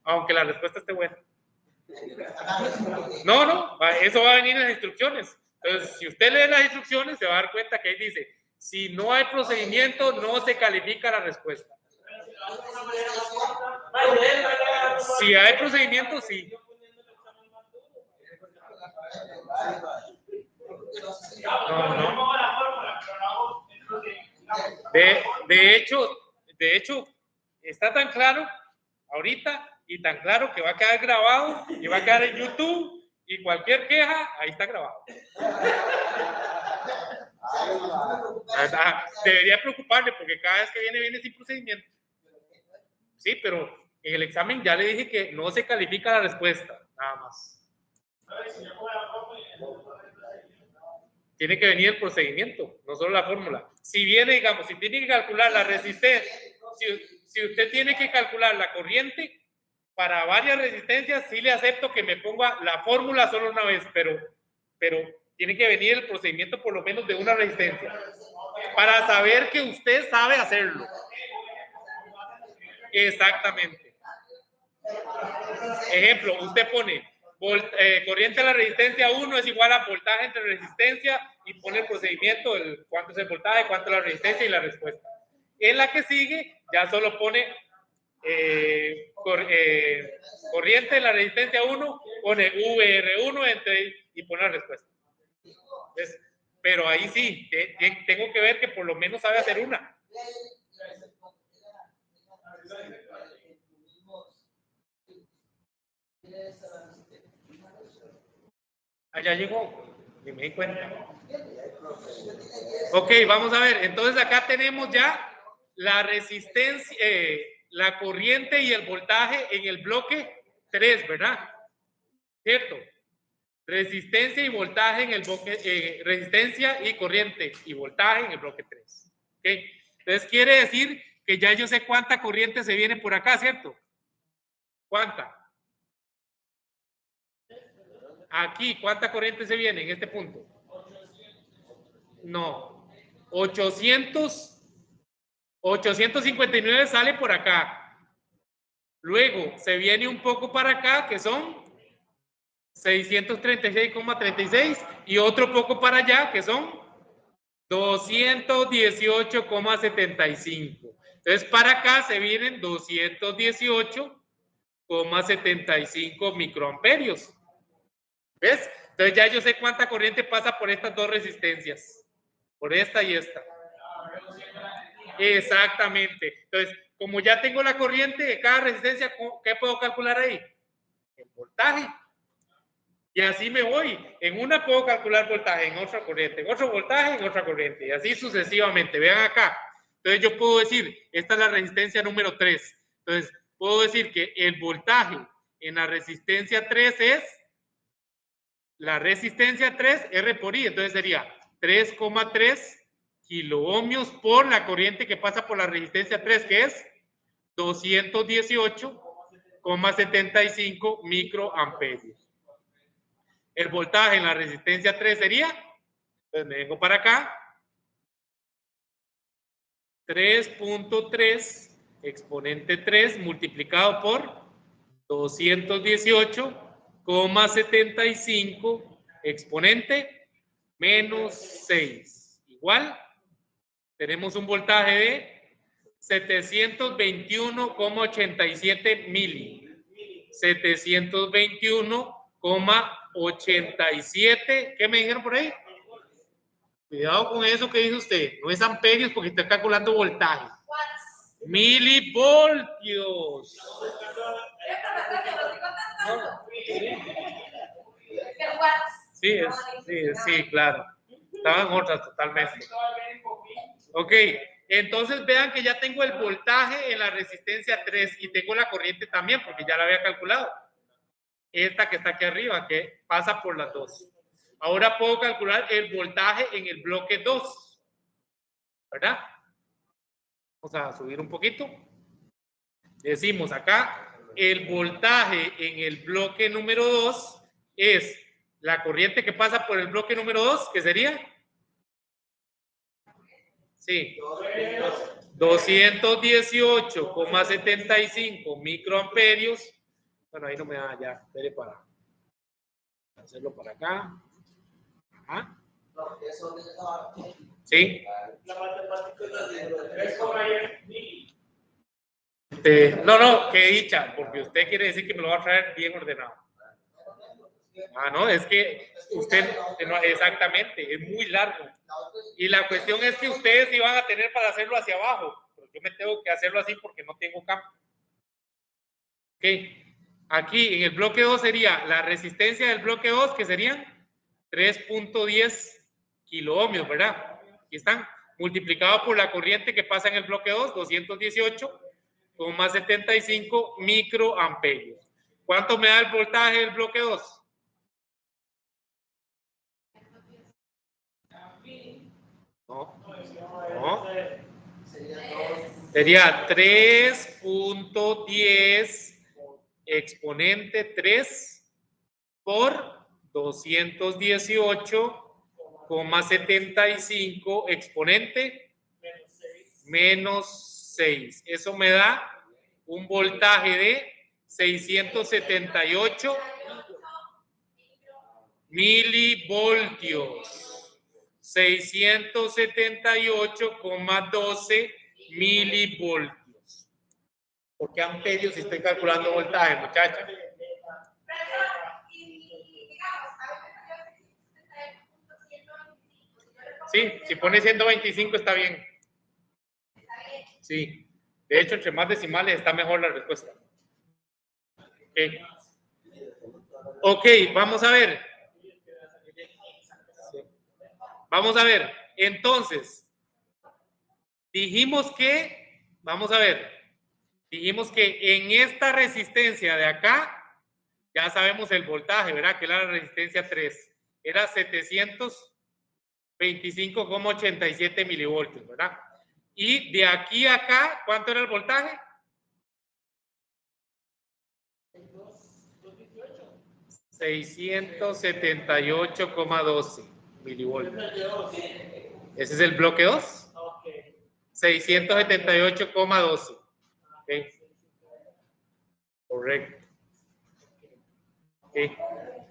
Aunque la respuesta esté buena. No, eso va a venir en las instrucciones. Entonces, si usted lee las instrucciones, se va a dar cuenta que ahí dice, si no hay procedimiento, no se califica la respuesta. Si hay procedimiento, sí. No. De hecho, está tan claro ahorita y tan claro que va a quedar grabado y va a quedar en YouTube y cualquier queja, ahí está grabado. Debería preocuparle porque cada vez que viene sin procedimiento. Sí, pero en el examen ya le dije que no se califica la respuesta, nada más. Tiene que venir el procedimiento, no solo la fórmula. Si viene, digamos, si tiene que calcular la resistencia, si usted tiene que calcular la corriente para varias resistencias, sí le acepto que me ponga la fórmula solo una vez, pero tiene que venir el procedimiento por lo menos de una resistencia para saber que usted sabe hacerlo. Exactamente. Ejemplo, usted pone corriente a la resistencia 1 es igual a voltaje entre resistencia y pone el procedimiento, cuánto es el voltaje, cuánto es la resistencia y la respuesta. En la que sigue, ya solo pone corriente en la resistencia 1, pone VR1 y pone la respuesta. ¿Ves? Pero ahí sí, tengo que ver que por lo menos sabe hacer una. Allá llegó, y me di cuenta. Ok, vamos a ver. Entonces acá tenemos ya la resistencia, la corriente y el voltaje en el bloque 3, ¿verdad? ¿Cierto? Resistencia y voltaje en el bloque, resistencia y corriente y voltaje en el bloque 3. ¿Ok? Entonces quiere decir que ya yo sé cuánta corriente se viene por acá, ¿cierto? ¿Cuánta? Aquí, ¿cuánta corriente se viene en este punto? No. 859 sale por acá. Luego se viene un poco para acá, que son 636,36 y otro poco para allá, que son 218,75. Entonces, para acá se vienen 218,75 microamperios. ¿Ves? Entonces ya yo sé cuánta corriente pasa por estas dos resistencias. Por esta y esta. Exactamente. Entonces, como ya tengo la corriente de cada resistencia, ¿qué puedo calcular ahí? El voltaje. Y así me voy. En una puedo calcular voltaje, en otra corriente, en otro voltaje, en otra corriente. Y así sucesivamente. Vean acá. Entonces yo puedo decir, esta es la resistencia número 3. Entonces, puedo decir que el voltaje en la resistencia 3 es la resistencia 3 R por I. Entonces sería 3,3 kiloohmios por la corriente que pasa por la resistencia 3, que es 218,75 microamperios. El voltaje en la resistencia 3 sería, entonces me vengo para acá, 3.3 exponente 3 multiplicado por 218,75 exponente menos 6. Igual, tenemos un voltaje de 721,87 mili. 721,87. ¿Qué me dijeron por ahí? Cuidado con eso que dice usted. No es amperios porque está calculando voltaje. Watts. Milivoltios. ¿Qué watts? Sí, sí, claro. Estaban otras totalmente. Ok, entonces vean que ya tengo el voltaje en la resistencia 3 y tengo la corriente también porque ya la había calculado. Esta que está aquí arriba, que pasa por las dos. Ahora puedo calcular el voltaje en el bloque 2, ¿verdad? Vamos a subir un poquito. Decimos acá, el voltaje en el bloque número 2 es la corriente que pasa por el bloque número 2, ¿qué sería? Sí, 218,75 microamperios. Bueno, ahí no me da ya, veré para hacerlo para acá. Ajá. No, eso es Sí. La matemática es así, 3,10 mil. No, qué dicha, porque usted quiere decir que me lo va a traer bien ordenado. Ah, no, es que usted, no, exactamente, es muy largo. Y la cuestión es que ustedes iban a tener para hacerlo hacia abajo, pero yo me tengo que hacerlo así porque no tengo campo. Ok, aquí en el bloque 2 sería la resistencia del bloque 2, que serían 3.10 kiloohmios, ¿verdad? Aquí están, multiplicado por la corriente que pasa en el bloque 2, 218,75 microamperios. ¿Cuánto me da el voltaje del bloque 2? No. Sería 3.10 exponente 3 por 218,75 exponente menos 6. Eso me da un voltaje de 678 milivoltios. 678,12 milivoltios. ¿Por qué amperios si estoy calculando voltaje, muchachos? Sí, si pone 125 está bien. Sí. De hecho, entre más decimales está mejor la respuesta. Ok, vamos a ver. Vamos a ver. Entonces, dijimos que, vamos a ver, dijimos que en esta resistencia de acá, ya sabemos el voltaje, ¿verdad? Que era la resistencia 3. Era 725,87 milivoltios, ¿verdad? Y de aquí a acá, ¿cuánto era el voltaje? 678,12 milivoltios. Ese es el bloque 2. 678,12. Okay. Correcto. Okay.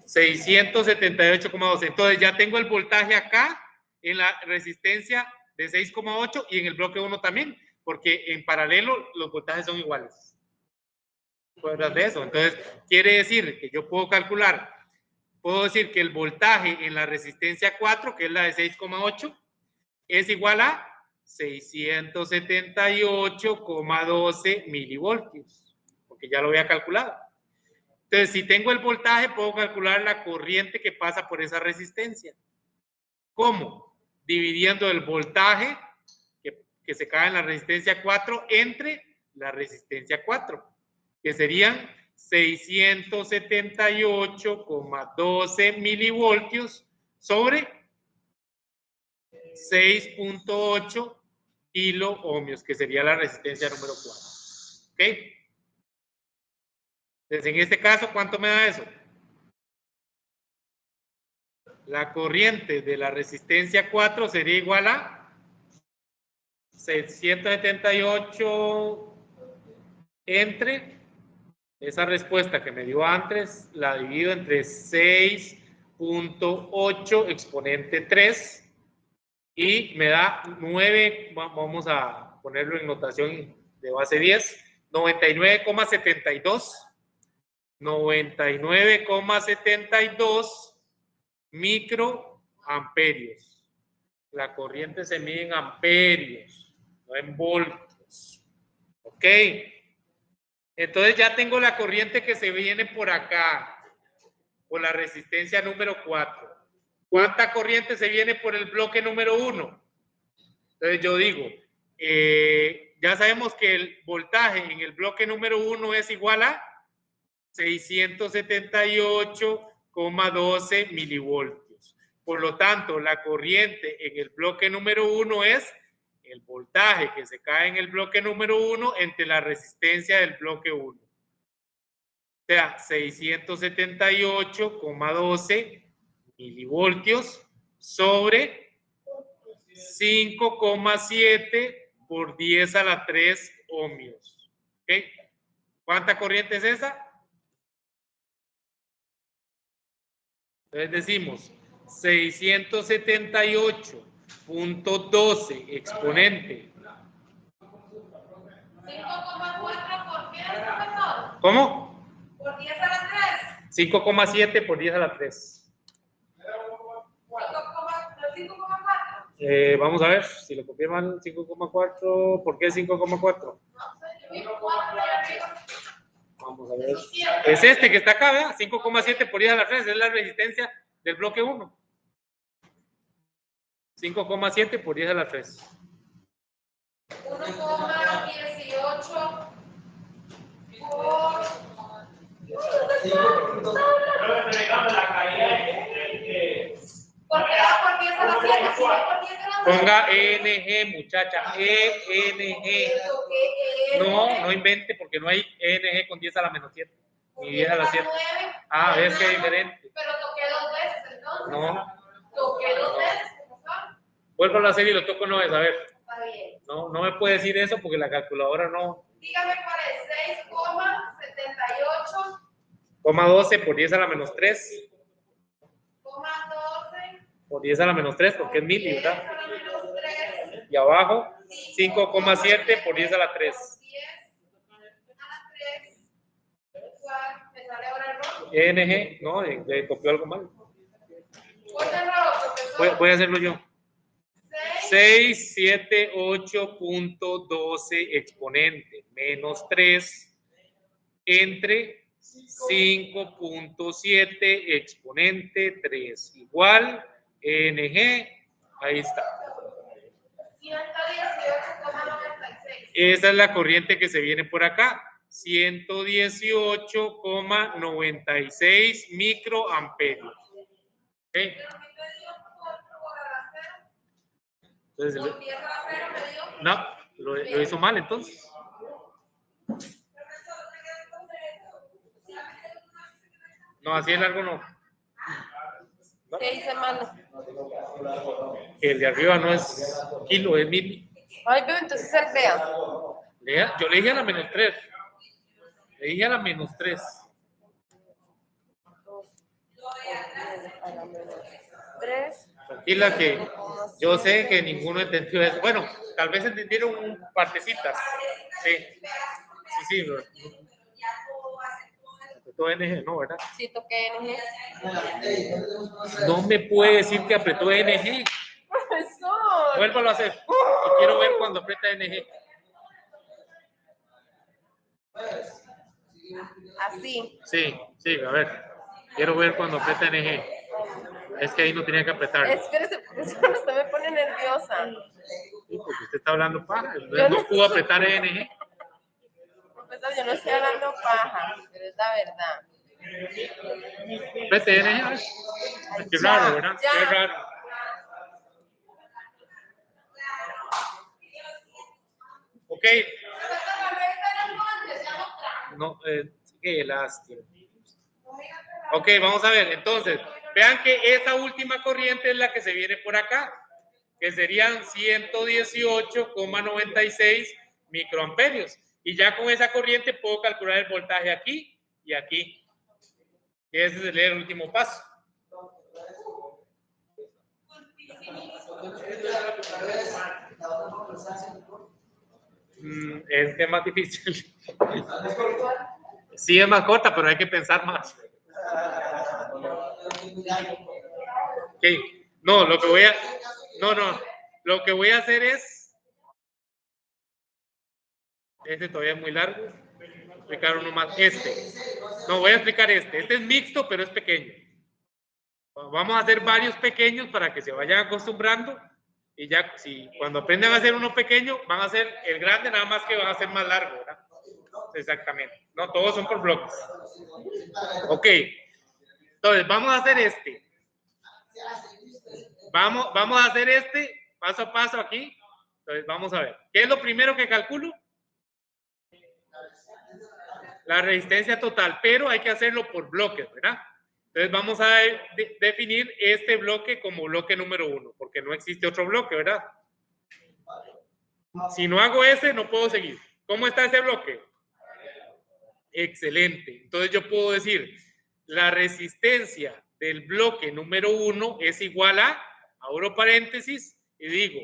678,12. Entonces ya tengo el voltaje acá en la resistencia de 6,8 y en el bloque 1 también, porque en paralelo los voltajes son iguales. ¿Recuerdas de eso? Entonces quiere decir que yo puedo calcular, puedo decir que el voltaje en la resistencia 4, que es la de 6,8, es igual a 678,12 milivoltios, porque ya lo había calculado. Entonces, si tengo el voltaje, puedo calcular la corriente que pasa por esa resistencia. ¿Cómo? Dividiendo el voltaje que se cae en la resistencia 4 entre la resistencia 4, que serían 678,12 milivoltios sobre 6.8 kiloohmios, que sería la resistencia número 4. ¿Ok? Entonces, en este caso, ¿cuánto me da eso? La corriente de la resistencia 4 sería igual a 678 entre esa respuesta que me dio antes, la divido entre 6.8 exponente 3 y me da 9, vamos a ponerlo en notación de base 10, 99,72 microamperios. La corriente se mide en amperios, no en voltios. ¿Ok? Entonces ya tengo la corriente que se viene por acá, por la resistencia número 4. ¿Cuánta corriente se viene por el bloque número 1? Entonces yo digo, ya sabemos que el voltaje en el bloque número 1 es igual a 678,12 milivoltios. Por lo tanto, la corriente en el bloque número 1 es el voltaje que se cae en el bloque número 1 entre la resistencia del bloque 1. O sea, 678,12 milivoltios sobre 5,7 por 10 a la 3 ohmios. ¿Ok? ¿Cuánta corriente es esa? Entonces decimos 678.12 exponente. 5,4 por 10, profesor. ¿Cómo? Por 10 a la 3. 5,7 por 10 a la 3. 5,4. Vamos a ver si lo copié mal. 5,4. ¿Por qué 5,4? Vamos a ver. Es este que está acá, ¿verdad? 5,7 por 10 a la 3 es la resistencia del bloque 1. 5,7 por 10 a la 3. 1,18 por... Porque era por 10 a la 7, si no por 10 a la 3. Ponga ENG, muchacha. ENG. No invente porque no hay ENG con 10 a la menos 7. Ni 10 a la 7. Ah, ves que es diferente. Pero toqué 2 veces entonces. No. Toqué 2 veces, profesor. Vuelvo a hacer y lo toco una vez, a ver. Está bien. No me puede decir eso porque la calculadora no. Dígame cuál es. 6,78. 12 por 10 a la menos 3. 12 Por 10 a la menos 3 porque es mil, 10 ¿verdad? a la menos 3. Y abajo 5,7 por 10 a la 3. 10 a la 3. ¿Cuál? ¿Me sale ahora el rojo? ENG, no, le copió algo mal. ¿Cuál es el rojo, profesor? Voy a hacerlo yo. 678.12 exponente menos 3 entre 5.7 exponente 3 igual ENG. Ahí está. 118,96. Esa es la corriente que se viene por acá. 118,96 microamperios. ¿Okay? Entonces, Por 10 a la 0 me dio. no, lo hizo mal entonces. No, así es largo no. ¿Qué hice mal? El de arriba no es kilo, es mil. Ay, pero entonces él vea. Yo le dije a la menos 3. Le dije a la menos 3. A la menos 3. Tranquila que yo sé que ninguno entendió eso. Bueno, tal vez entendieron partecitas. Sí. Pero apretó NG, ¿no? ¿Verdad? Sí, toqué NG. No me puede decir que apretó NG. Profesor. Vuélvalo a hacer. Y quiero ver cuando aprieta NG. Así. Sí, a ver. Quiero ver cuando aprieta NG. Es que ahí no tenía que apretar. Espérese, profesor, usted me pone nerviosa. Sí, porque usted está hablando paja. No pudo apretar NG. Profesor, yo no estoy hablando paja, pero es la verdad. Apriete NG. Qué raro, ¿verdad? Ya. Qué raro. Ok. No, qué lástima. Ok, vamos a ver. Entonces, vean que esa última corriente es la que se viene por acá, que serían 118,96 microamperios. Y ya con esa corriente puedo calcular el voltaje aquí y aquí. Y ese es el último paso. Es que es más difícil. Sí, es más corta, pero hay que pensar más. Ok. No, lo que voy a No. Lo que voy a hacer es... Este todavía es muy largo. Voy a explicar uno más. No, voy a explicar este. Este es mixto, pero es pequeño. Vamos a hacer varios pequeños para que se vayan acostumbrando. Y ya, si cuando aprendan a hacer uno pequeño, van a hacer el grande, nada más que van a ser más largo, ¿verdad? Exactamente. No, todos son por bloques. Ok. Entonces, vamos a hacer este. Vamos a hacer este paso a paso aquí. Entonces, vamos a ver. ¿Qué es lo primero que calculo? La resistencia total, pero hay que hacerlo por bloques, ¿verdad? Entonces, vamos a definir este bloque como bloque número 1, porque no existe otro bloque, ¿verdad? Si no hago ese, no puedo seguir. ¿Cómo está ese bloque? Excelente. Entonces, yo puedo decir, la resistencia del bloque número 1 es igual a, abro paréntesis y digo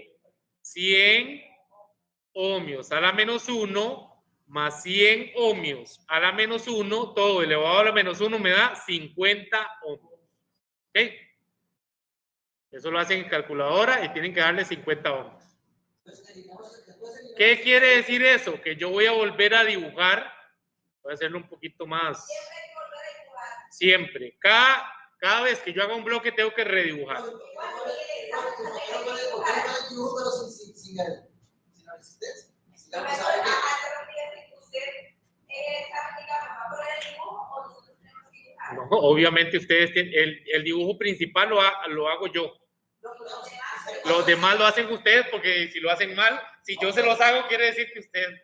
100 ohmios a la menos 1 más 100 ohmios a la menos 1, todo elevado a la menos 1 me da 50 ohmios. ¿Ok? Eso lo hacen en calculadora y tienen que darle 50 ohmios. ¿Qué quiere decir eso? Que yo voy a volver a dibujar. Voy a hacerlo un poquito más. Siempre. Cada vez que yo haga un bloque tengo que redibujar. No, obviamente ustedes tienen el dibujo principal lo hago yo. Los demás lo hacen ustedes porque si lo hacen mal, si yo se los hago quiere decir que ustedes...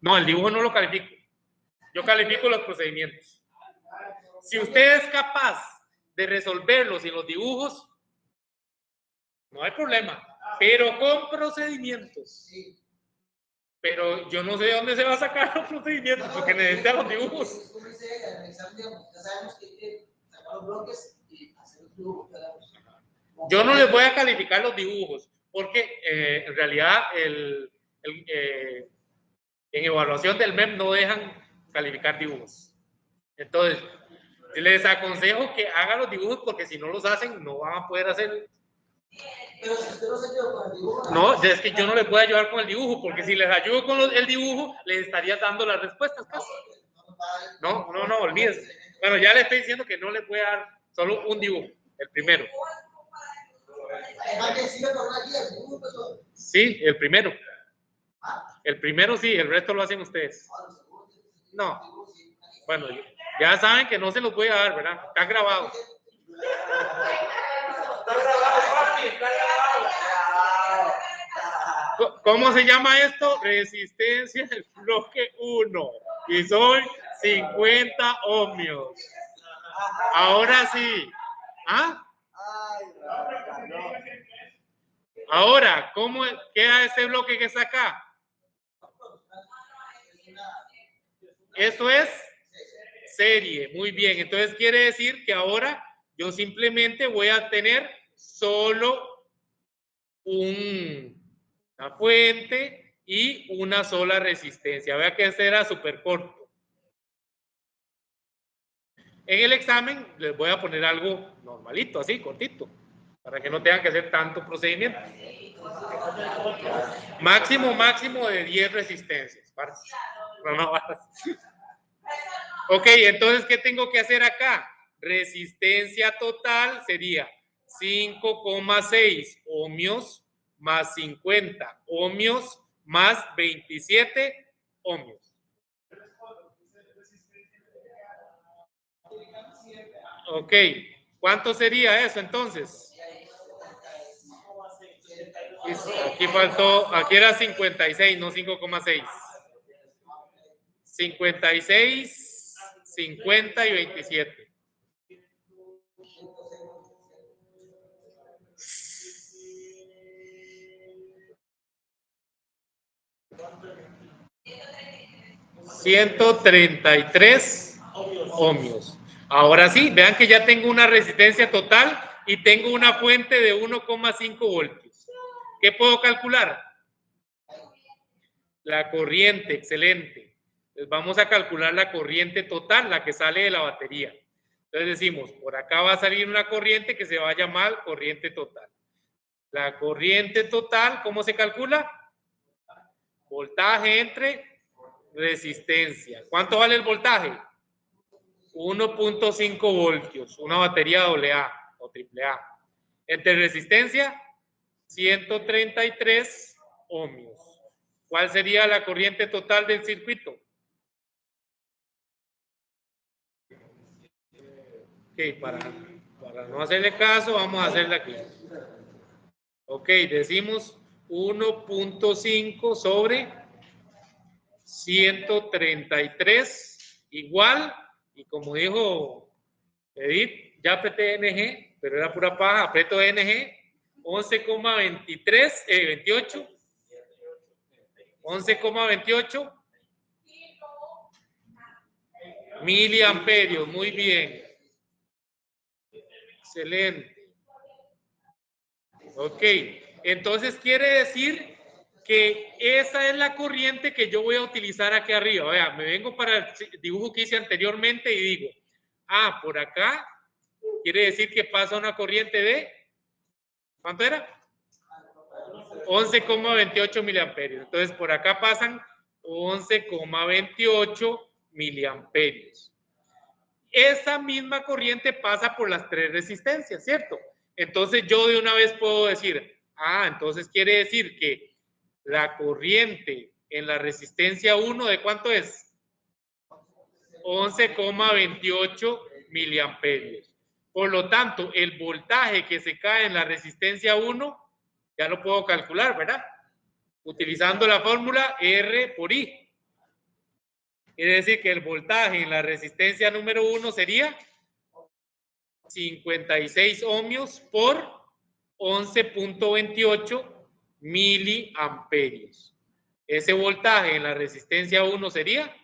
No, el dibujo no lo califico. Yo califico los procedimientos. Si usted es capaz de resolverlos en los dibujos, no hay problema, pero con procedimientos. Pero yo no sé de dónde se va a sacar los procedimientos porque necesita los dibujos. Yo no les voy a calificar los dibujos porque en realidad en evaluación del MEP no dejan calificar dibujos. Entonces, les aconsejo que hagan los dibujos porque si no los hacen no van a poder hacer. Pero si usted no se ayuda con el dibujo. No, es que yo no les puedo ayudar con el dibujo porque si les ayudo con el dibujo les estaría dando las respuestas casi. No, olvídense. Bueno, ya les estoy diciendo que no les voy a dar solo un dibujo, el primero. Sí, el primero. El primero sí, el resto lo hacen ustedes. No. Bueno, ya saben que no se los voy a dar, ¿verdad? Está grabado. ¿Cómo se llama esto? Resistencia del bloque 1. Y son 50 ohmios. Ahora sí. ¿Ah? Ahora, ¿cómo queda ese bloque que está acá? Eso es serie. Muy bien. Entonces quiere decir que ahora yo simplemente voy a tener solo una fuente y una sola resistencia. Vea que este era súper corto. En el examen les voy a poner algo normalito, así, cortito, para que no tengan que hacer tanto procedimiento. Máximo de 10 resistencias. No. Ok, entonces, ¿qué tengo que hacer acá? Resistencia total sería 5,6 ohmios más 50 ohmios más 27 ohmios. Ok, ¿cuánto sería eso entonces? Aquí faltó, aquí era 56, no 5,6. 56, 50 y 27. $133 ohmios. Ahora sí, vean que ya tengo una resistencia total y tengo una fuente de 1,5 voltios. ¿Qué puedo calcular? La corriente, excelente. Pues vamos a calcular la corriente total, la que sale de la batería. Entonces decimos, por acá va a salir una corriente que se va a llamar corriente total. La corriente total, ¿cómo se calcula? Voltaje entre resistencia. ¿Cuánto vale el voltaje? 1.5 voltios, una batería AA o AAA. Entre resistencia, 133 ohmios. ¿Cuál sería la corriente total del circuito? Ok, para no hacerle caso, vamos a hacerle aquí. Ok, decimos 1.5 sobre 133 igual, y como dijo Edith, ya apreté NG, pero era pura paja, aprieto NG, 11,23, 28, 11,28 miliamperios, muy bien. Excelente. Ok, entonces quiere decir que esa es la corriente que yo voy a utilizar aquí arriba. Vea, me vengo para el dibujo que hice anteriormente y digo, ah, por acá quiere decir que pasa una corriente de, ¿cuánto era? 11,28 miliamperios. Entonces por acá pasan 11,28 miliamperios. Esa misma corriente pasa por las tres resistencias, ¿cierto? Entonces yo de una vez puedo decir, ah, entonces quiere decir que la corriente en la resistencia 1, ¿de cuánto es? 11,28 miliamperios. Por lo tanto, el voltaje que se cae en la resistencia 1, ya lo puedo calcular, ¿verdad? Utilizando la fórmula R por I. Quiere decir que el voltaje en la resistencia número 1 sería 56 ohmios por 11.28 miliamperios. Ese voltaje en la resistencia 1 sería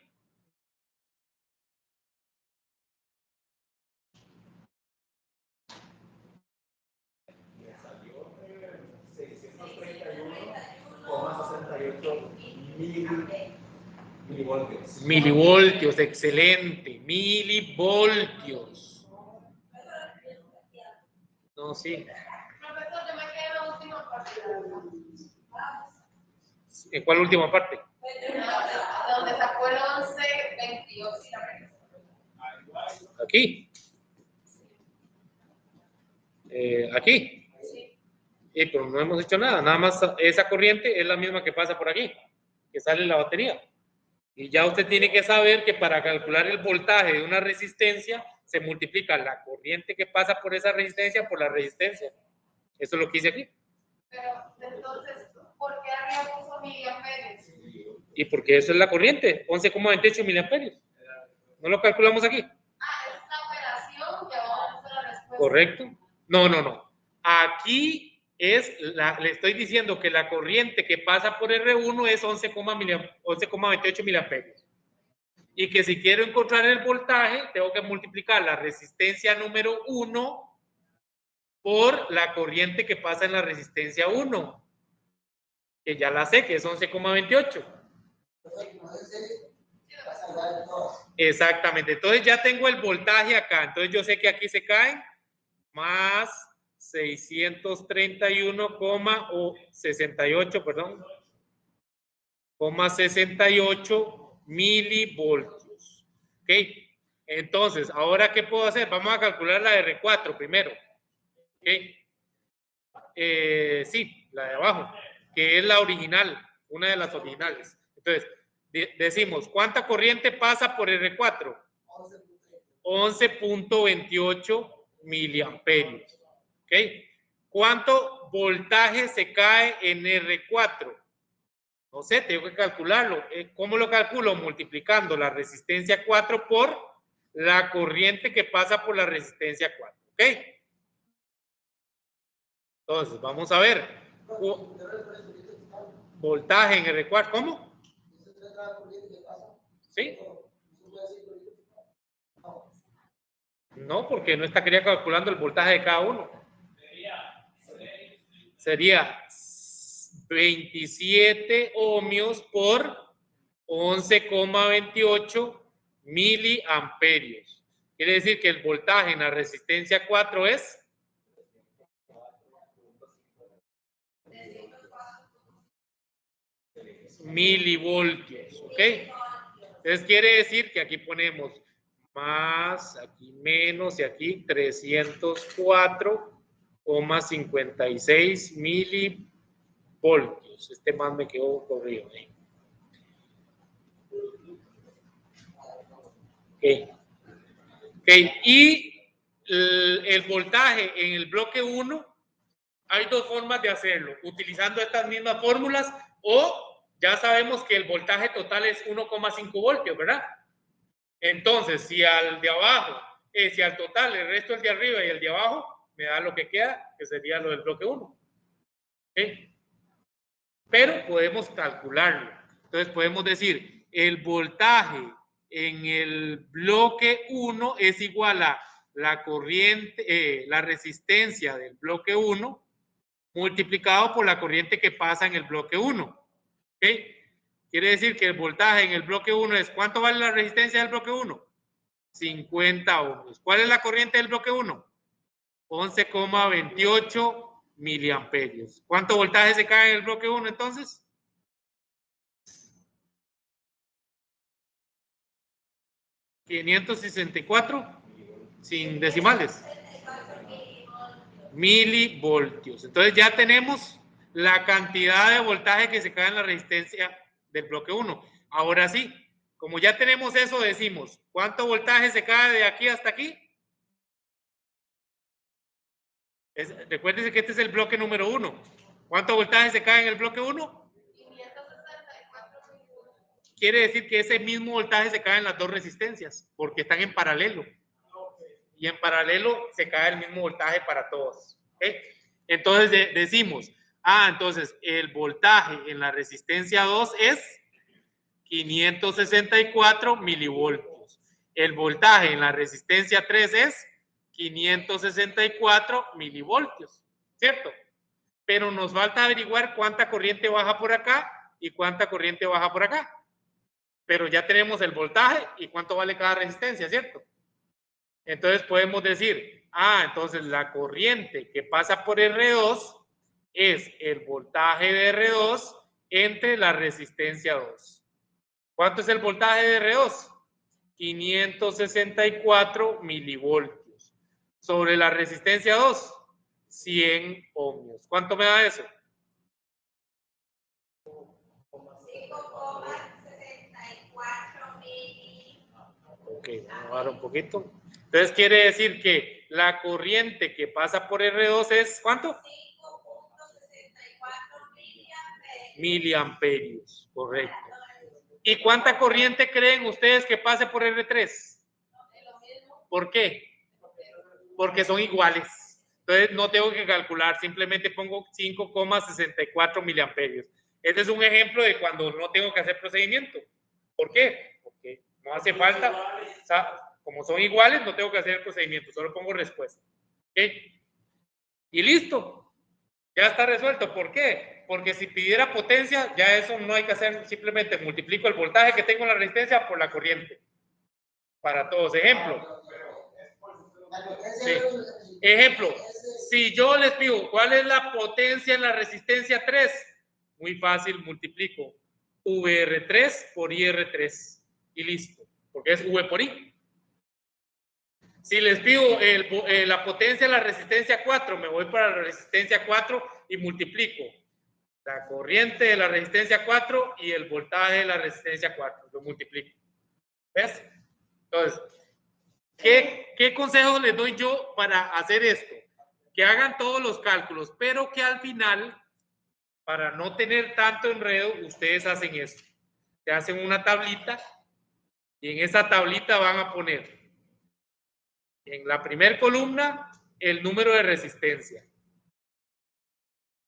milivoltios, excelente, milivoltios. No, sí. Profesor, yo me quedé en la última parte. ¿En cuál última parte? Donde sacó el 11.28. Aquí. Aquí. Sí. Pero no hemos hecho nada. Nada más esa corriente es la misma que pasa por aquí, que sale la batería. Y ya usted tiene que saber que para calcular el voltaje de una resistencia se multiplica la corriente que pasa por esa resistencia por la resistencia. Eso es lo que hice aquí. Pero entonces, ¿por qué arriba puso miliamperios? Y porque eso es la corriente, 11,28 miliamperios. ¿No lo calculamos aquí? Ah, es la operación que ahora es la respuesta. Correcto. No. Aquí le estoy diciendo que la corriente que pasa por R1 es 11,28 miliamperios. Y que si quiero encontrar el voltaje, tengo que multiplicar la resistencia número 1 por la corriente que pasa en la resistencia 1. Que ya la sé, que es 11,28. Exactamente. Entonces ya tengo el voltaje acá. Entonces yo sé que aquí se caen más 631,68, perdón, 68 milivoltios. ¿Ok? Entonces, ¿ahora qué puedo hacer? Vamos a calcular la R4 primero. ¿Ok? Sí, la de abajo, que es la original, una de las originales. Entonces, decimos, ¿cuánta corriente pasa por R4? 11.28 miliamperios. ¿Ok? ¿Cuánto voltaje se cae en R4? No sé, tengo que calcularlo. ¿Cómo lo calculo? Multiplicando la resistencia 4 por la corriente que pasa por la resistencia 4. ¿Ok? Entonces, vamos a ver. Voltaje en R4. ¿Cómo? ¿Sí? No, porque no estaría calculando el voltaje de cada uno. Sería 27 ohmios por 11,28 miliamperios. Quiere decir que el voltaje en la resistencia 4 es milivoltios, ¿ok? Entonces quiere decir que aquí ponemos más, aquí menos y aquí 304,56 milivoltios. Este más me quedó corrido ahí. Okay. Okay. Y el voltaje en el bloque 1, hay dos formas de hacerlo, utilizando estas mismas fórmulas, o ya sabemos que el voltaje total es 1,5 voltios, ¿verdad? Entonces, si al de abajo, si al total, el resto es de arriba y el de abajo, me da lo que queda, que sería lo del bloque 1. ¿Okay? Pero podemos calcularlo. Entonces podemos decir, el voltaje en el bloque 1 es igual a la corriente, la resistencia del bloque 1 multiplicado por la corriente que pasa en el bloque 1. ¿Okay? Quiere decir que el voltaje en el bloque 1 es, ¿cuánto vale la resistencia del bloque 1? 50 ohms. ¿Cuál es la corriente del bloque 1? 11,28 miliamperios. ¿Cuánto voltaje se cae en el bloque 1 entonces? ¿564? Sin decimales. Milivoltios. Entonces ya tenemos la cantidad de voltaje que se cae en la resistencia del bloque 1. Ahora sí, como ya tenemos eso, decimos, ¿cuánto voltaje se cae de aquí hasta aquí? Recuérdense que este es el bloque número 1. ¿Cuánto voltaje se cae en el bloque 1? 564 milivoltios. Quiere decir que ese mismo voltaje se cae en las dos resistencias, porque están en paralelo. Y en paralelo se cae el mismo voltaje para todos. ¿Okay? Entonces decimos, entonces el voltaje en la resistencia 2 es 564 milivoltios. El voltaje en la resistencia 3 es 564 milivoltios, ¿cierto? Pero nos falta averiguar cuánta corriente baja por acá y cuánta corriente baja por acá. Pero ya tenemos el voltaje y cuánto vale cada resistencia, ¿cierto? Entonces podemos decir, entonces la corriente que pasa por R2 es el voltaje de R2 entre la resistencia 2. ¿Cuánto es el voltaje de R2? 564 milivoltios. Sobre la resistencia 2, 100 ohmios. ¿Cuánto me da eso? 5,64 mil. Ok, vamos a bajar un poquito. Entonces quiere decir que la corriente que pasa por R2 es ¿cuánto? 5,64 miliamperios. Miliamperios, correcto. ¿Y cuánta corriente creen ustedes que pase por R3? ¿Por qué? Porque son iguales. Entonces no tengo que calcular, simplemente pongo 5,64 miliamperios. Este es un ejemplo de cuando no tengo que hacer procedimiento. ¿Por qué? Porque no hace falta, o sea, como son iguales, no tengo que hacer el procedimiento, solo pongo respuesta. ¿Okay? Y listo, ya está resuelto. ¿Por qué? Porque si pidiera potencia, ya eso no hay que hacer, simplemente multiplico el voltaje que tengo en la resistencia por la corriente. Para todos, ejemplo. Sí. Ejemplo, si yo les digo, ¿cuál es la potencia en la resistencia 3? Muy fácil, multiplico VR3 por IR3 y listo, porque es V por I. Si les pido la potencia en la resistencia 4, me voy para la resistencia 4 y multiplico la corriente de la resistencia 4 y el voltaje de la resistencia 4, lo multiplico. ¿Ves? Entonces, ¿qué consejo les doy yo para hacer esto? Que hagan todos los cálculos, pero que al final, para no tener tanto enredo, ustedes hacen esto. Se hacen una tablita y en esa tablita van a poner en la primera columna el número de resistencia.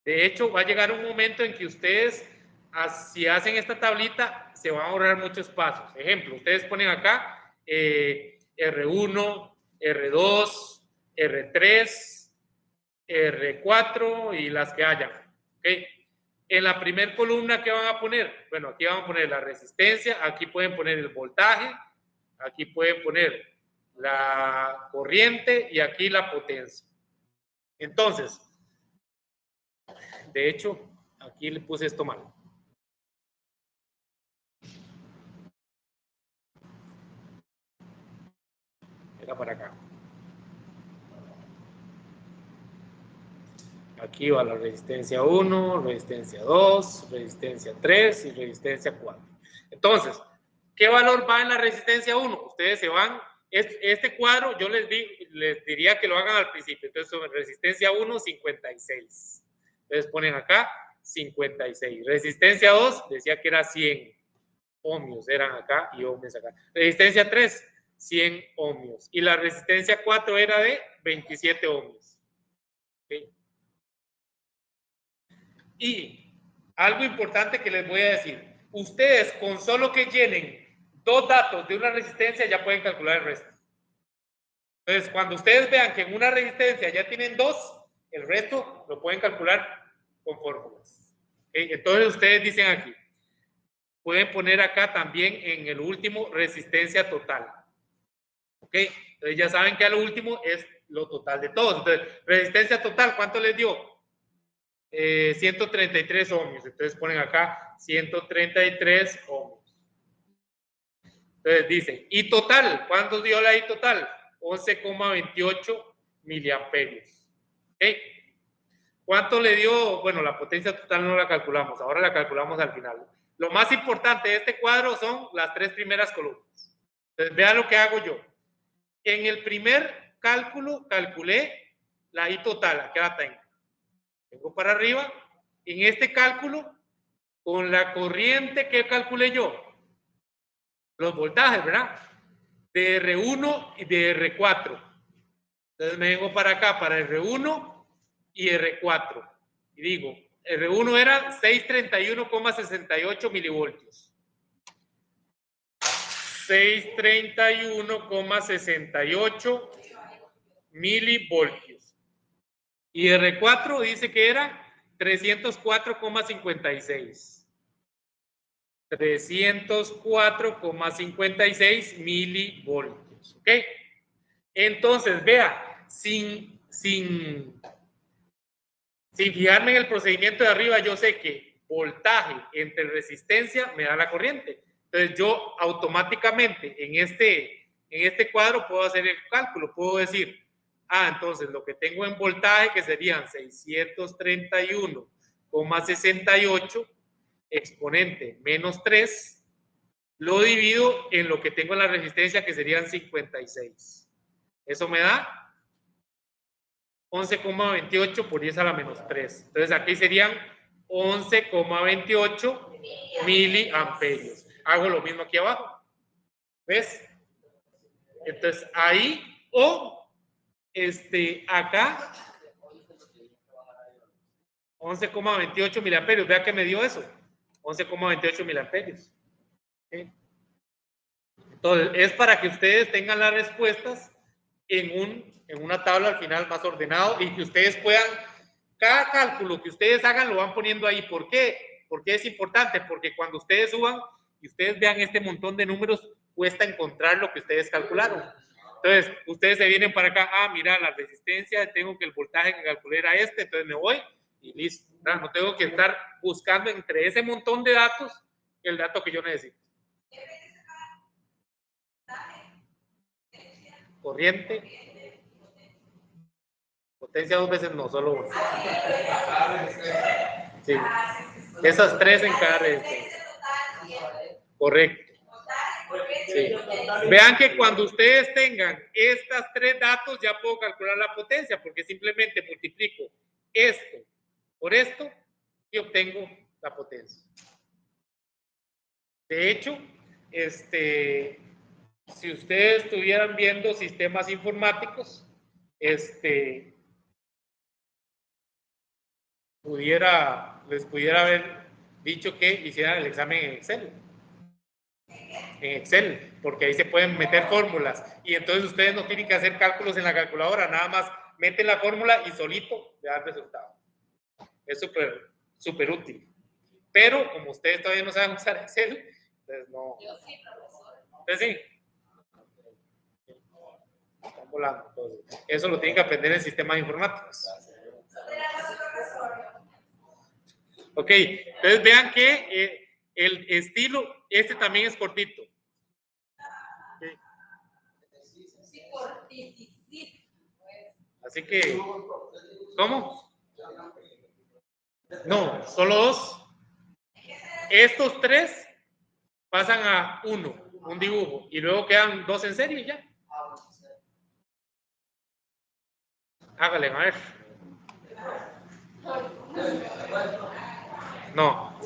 De hecho, va a llegar un momento en que ustedes, si hacen esta tablita, se van a ahorrar muchos pasos. Ejemplo, ustedes ponen acá R1, R2, R3, R4 y las que hayan. ¿Okay? En la primera columna, ¿qué van a poner? Bueno, aquí van a poner la resistencia, aquí pueden poner el voltaje, aquí pueden poner la corriente y aquí la potencia. Entonces, de hecho, aquí le puse esto mal. Era para acá. Aquí va la resistencia 1, resistencia 2, resistencia 3 y resistencia 4. Entonces, ¿qué valor va en la resistencia 1? Ustedes se van, este cuadro yo les diría que lo hagan al principio. Entonces, sobre resistencia 1, 56. Entonces ponen acá 56. Resistencia 2, decía que era 100 ohmios, eran acá y ohmios acá. Resistencia 3, 100 ohmios. Y la resistencia 4 era de 27 ohmios. ¿Okay? Y algo importante que les voy a decir, ustedes con solo que llenen 2 datos de una resistencia ya pueden calcular el resto. Entonces, cuando ustedes vean que en una resistencia ya tienen 2, el resto lo pueden calcular con fórmulas. ¿Okay? Entonces, ustedes dicen aquí, pueden poner acá también en el último resistencia total. ¿Ok? Entonces, ya saben que a lo último es lo total de todos. Entonces, resistencia total, ¿cuánto les dio? 133 ohmios. Entonces ponen acá 133 ohmios. Entonces dice, I total, ¿cuánto dio la I total? 11,28 miliamperios. ¿Okay? ¿Cuánto le dio? Bueno, la potencia total no la calculamos, ahora la calculamos al final. Lo más importante de este cuadro son las 3 primeras columnas. Entonces vean lo que hago yo. En el primer cálculo calculé la I total, aquí la tengo. Vengo para arriba. En este cálculo, con la corriente que calculé yo, los voltajes, ¿verdad? De R1 y de R4. Entonces me vengo para acá, para R1 y R4. Y digo, R1 era 631,68 milivoltios. 631,68 milivoltios. Y R4 dice que era 304,56. 304,56 milivoltios. ¿Ok? Entonces, vea, sin fijarme en el procedimiento de arriba, yo sé que voltaje entre resistencia me da la corriente. Entonces, yo automáticamente en este cuadro puedo hacer el cálculo. Puedo decir, entonces lo que tengo en voltaje, que serían 631,68 exponente menos 3, lo divido en lo que tengo en la resistencia, que serían 56. Eso me da 11,28 por 10 a la menos 3. Entonces aquí serían 11,28 miliamperios. Hago lo mismo aquí abajo. ¿Ves? Entonces ahí, acá 11,28 miliamperios. Vea que me dio eso. 11,28 miliamperios. ¿Okay? Entonces, es para que ustedes tengan las respuestas en una tabla al final más ordenado y que ustedes puedan, cada cálculo que ustedes hagan lo van poniendo ahí. ¿Por qué? Porque es importante, porque cuando ustedes suban y ustedes vean este montón de números, cuesta encontrar lo que ustedes calcularon. Entonces, ustedes se vienen para acá, mira, la resistencia, tengo que el voltaje que calculé era entonces me voy y listo. No tengo que estar buscando entre ese montón de datos el dato que yo necesito. Corriente, potencia 2 veces, no, solo 1. Sí, esas 3 en cada resistencia. Correcto. Sí. Vean que cuando ustedes tengan estas 3 datos ya puedo calcular la potencia, porque simplemente multiplico esto por esto y obtengo la potencia. De hecho, si ustedes estuvieran viendo sistemas informáticos, les pudiera haber dicho que hicieran el examen en Excel. En Excel, porque ahí se pueden meter fórmulas y entonces ustedes no tienen que hacer cálculos en la calculadora, nada más meten la fórmula y solito le da el resultado. Es súper útil. Pero como ustedes todavía no saben usar Excel, entonces no. Yo sí, profesor. Entonces sí. Están volando. Entonces, eso lo tienen que aprender en sistemas informáticos. Ok, entonces vean que el estilo, este también es cortito. Sí, cortísimo. Así que, ¿cómo? No, solo 2. Estos 3 pasan a 1, un dibujo, y luego quedan 2 en serie y ya. Hágale, a ver. No.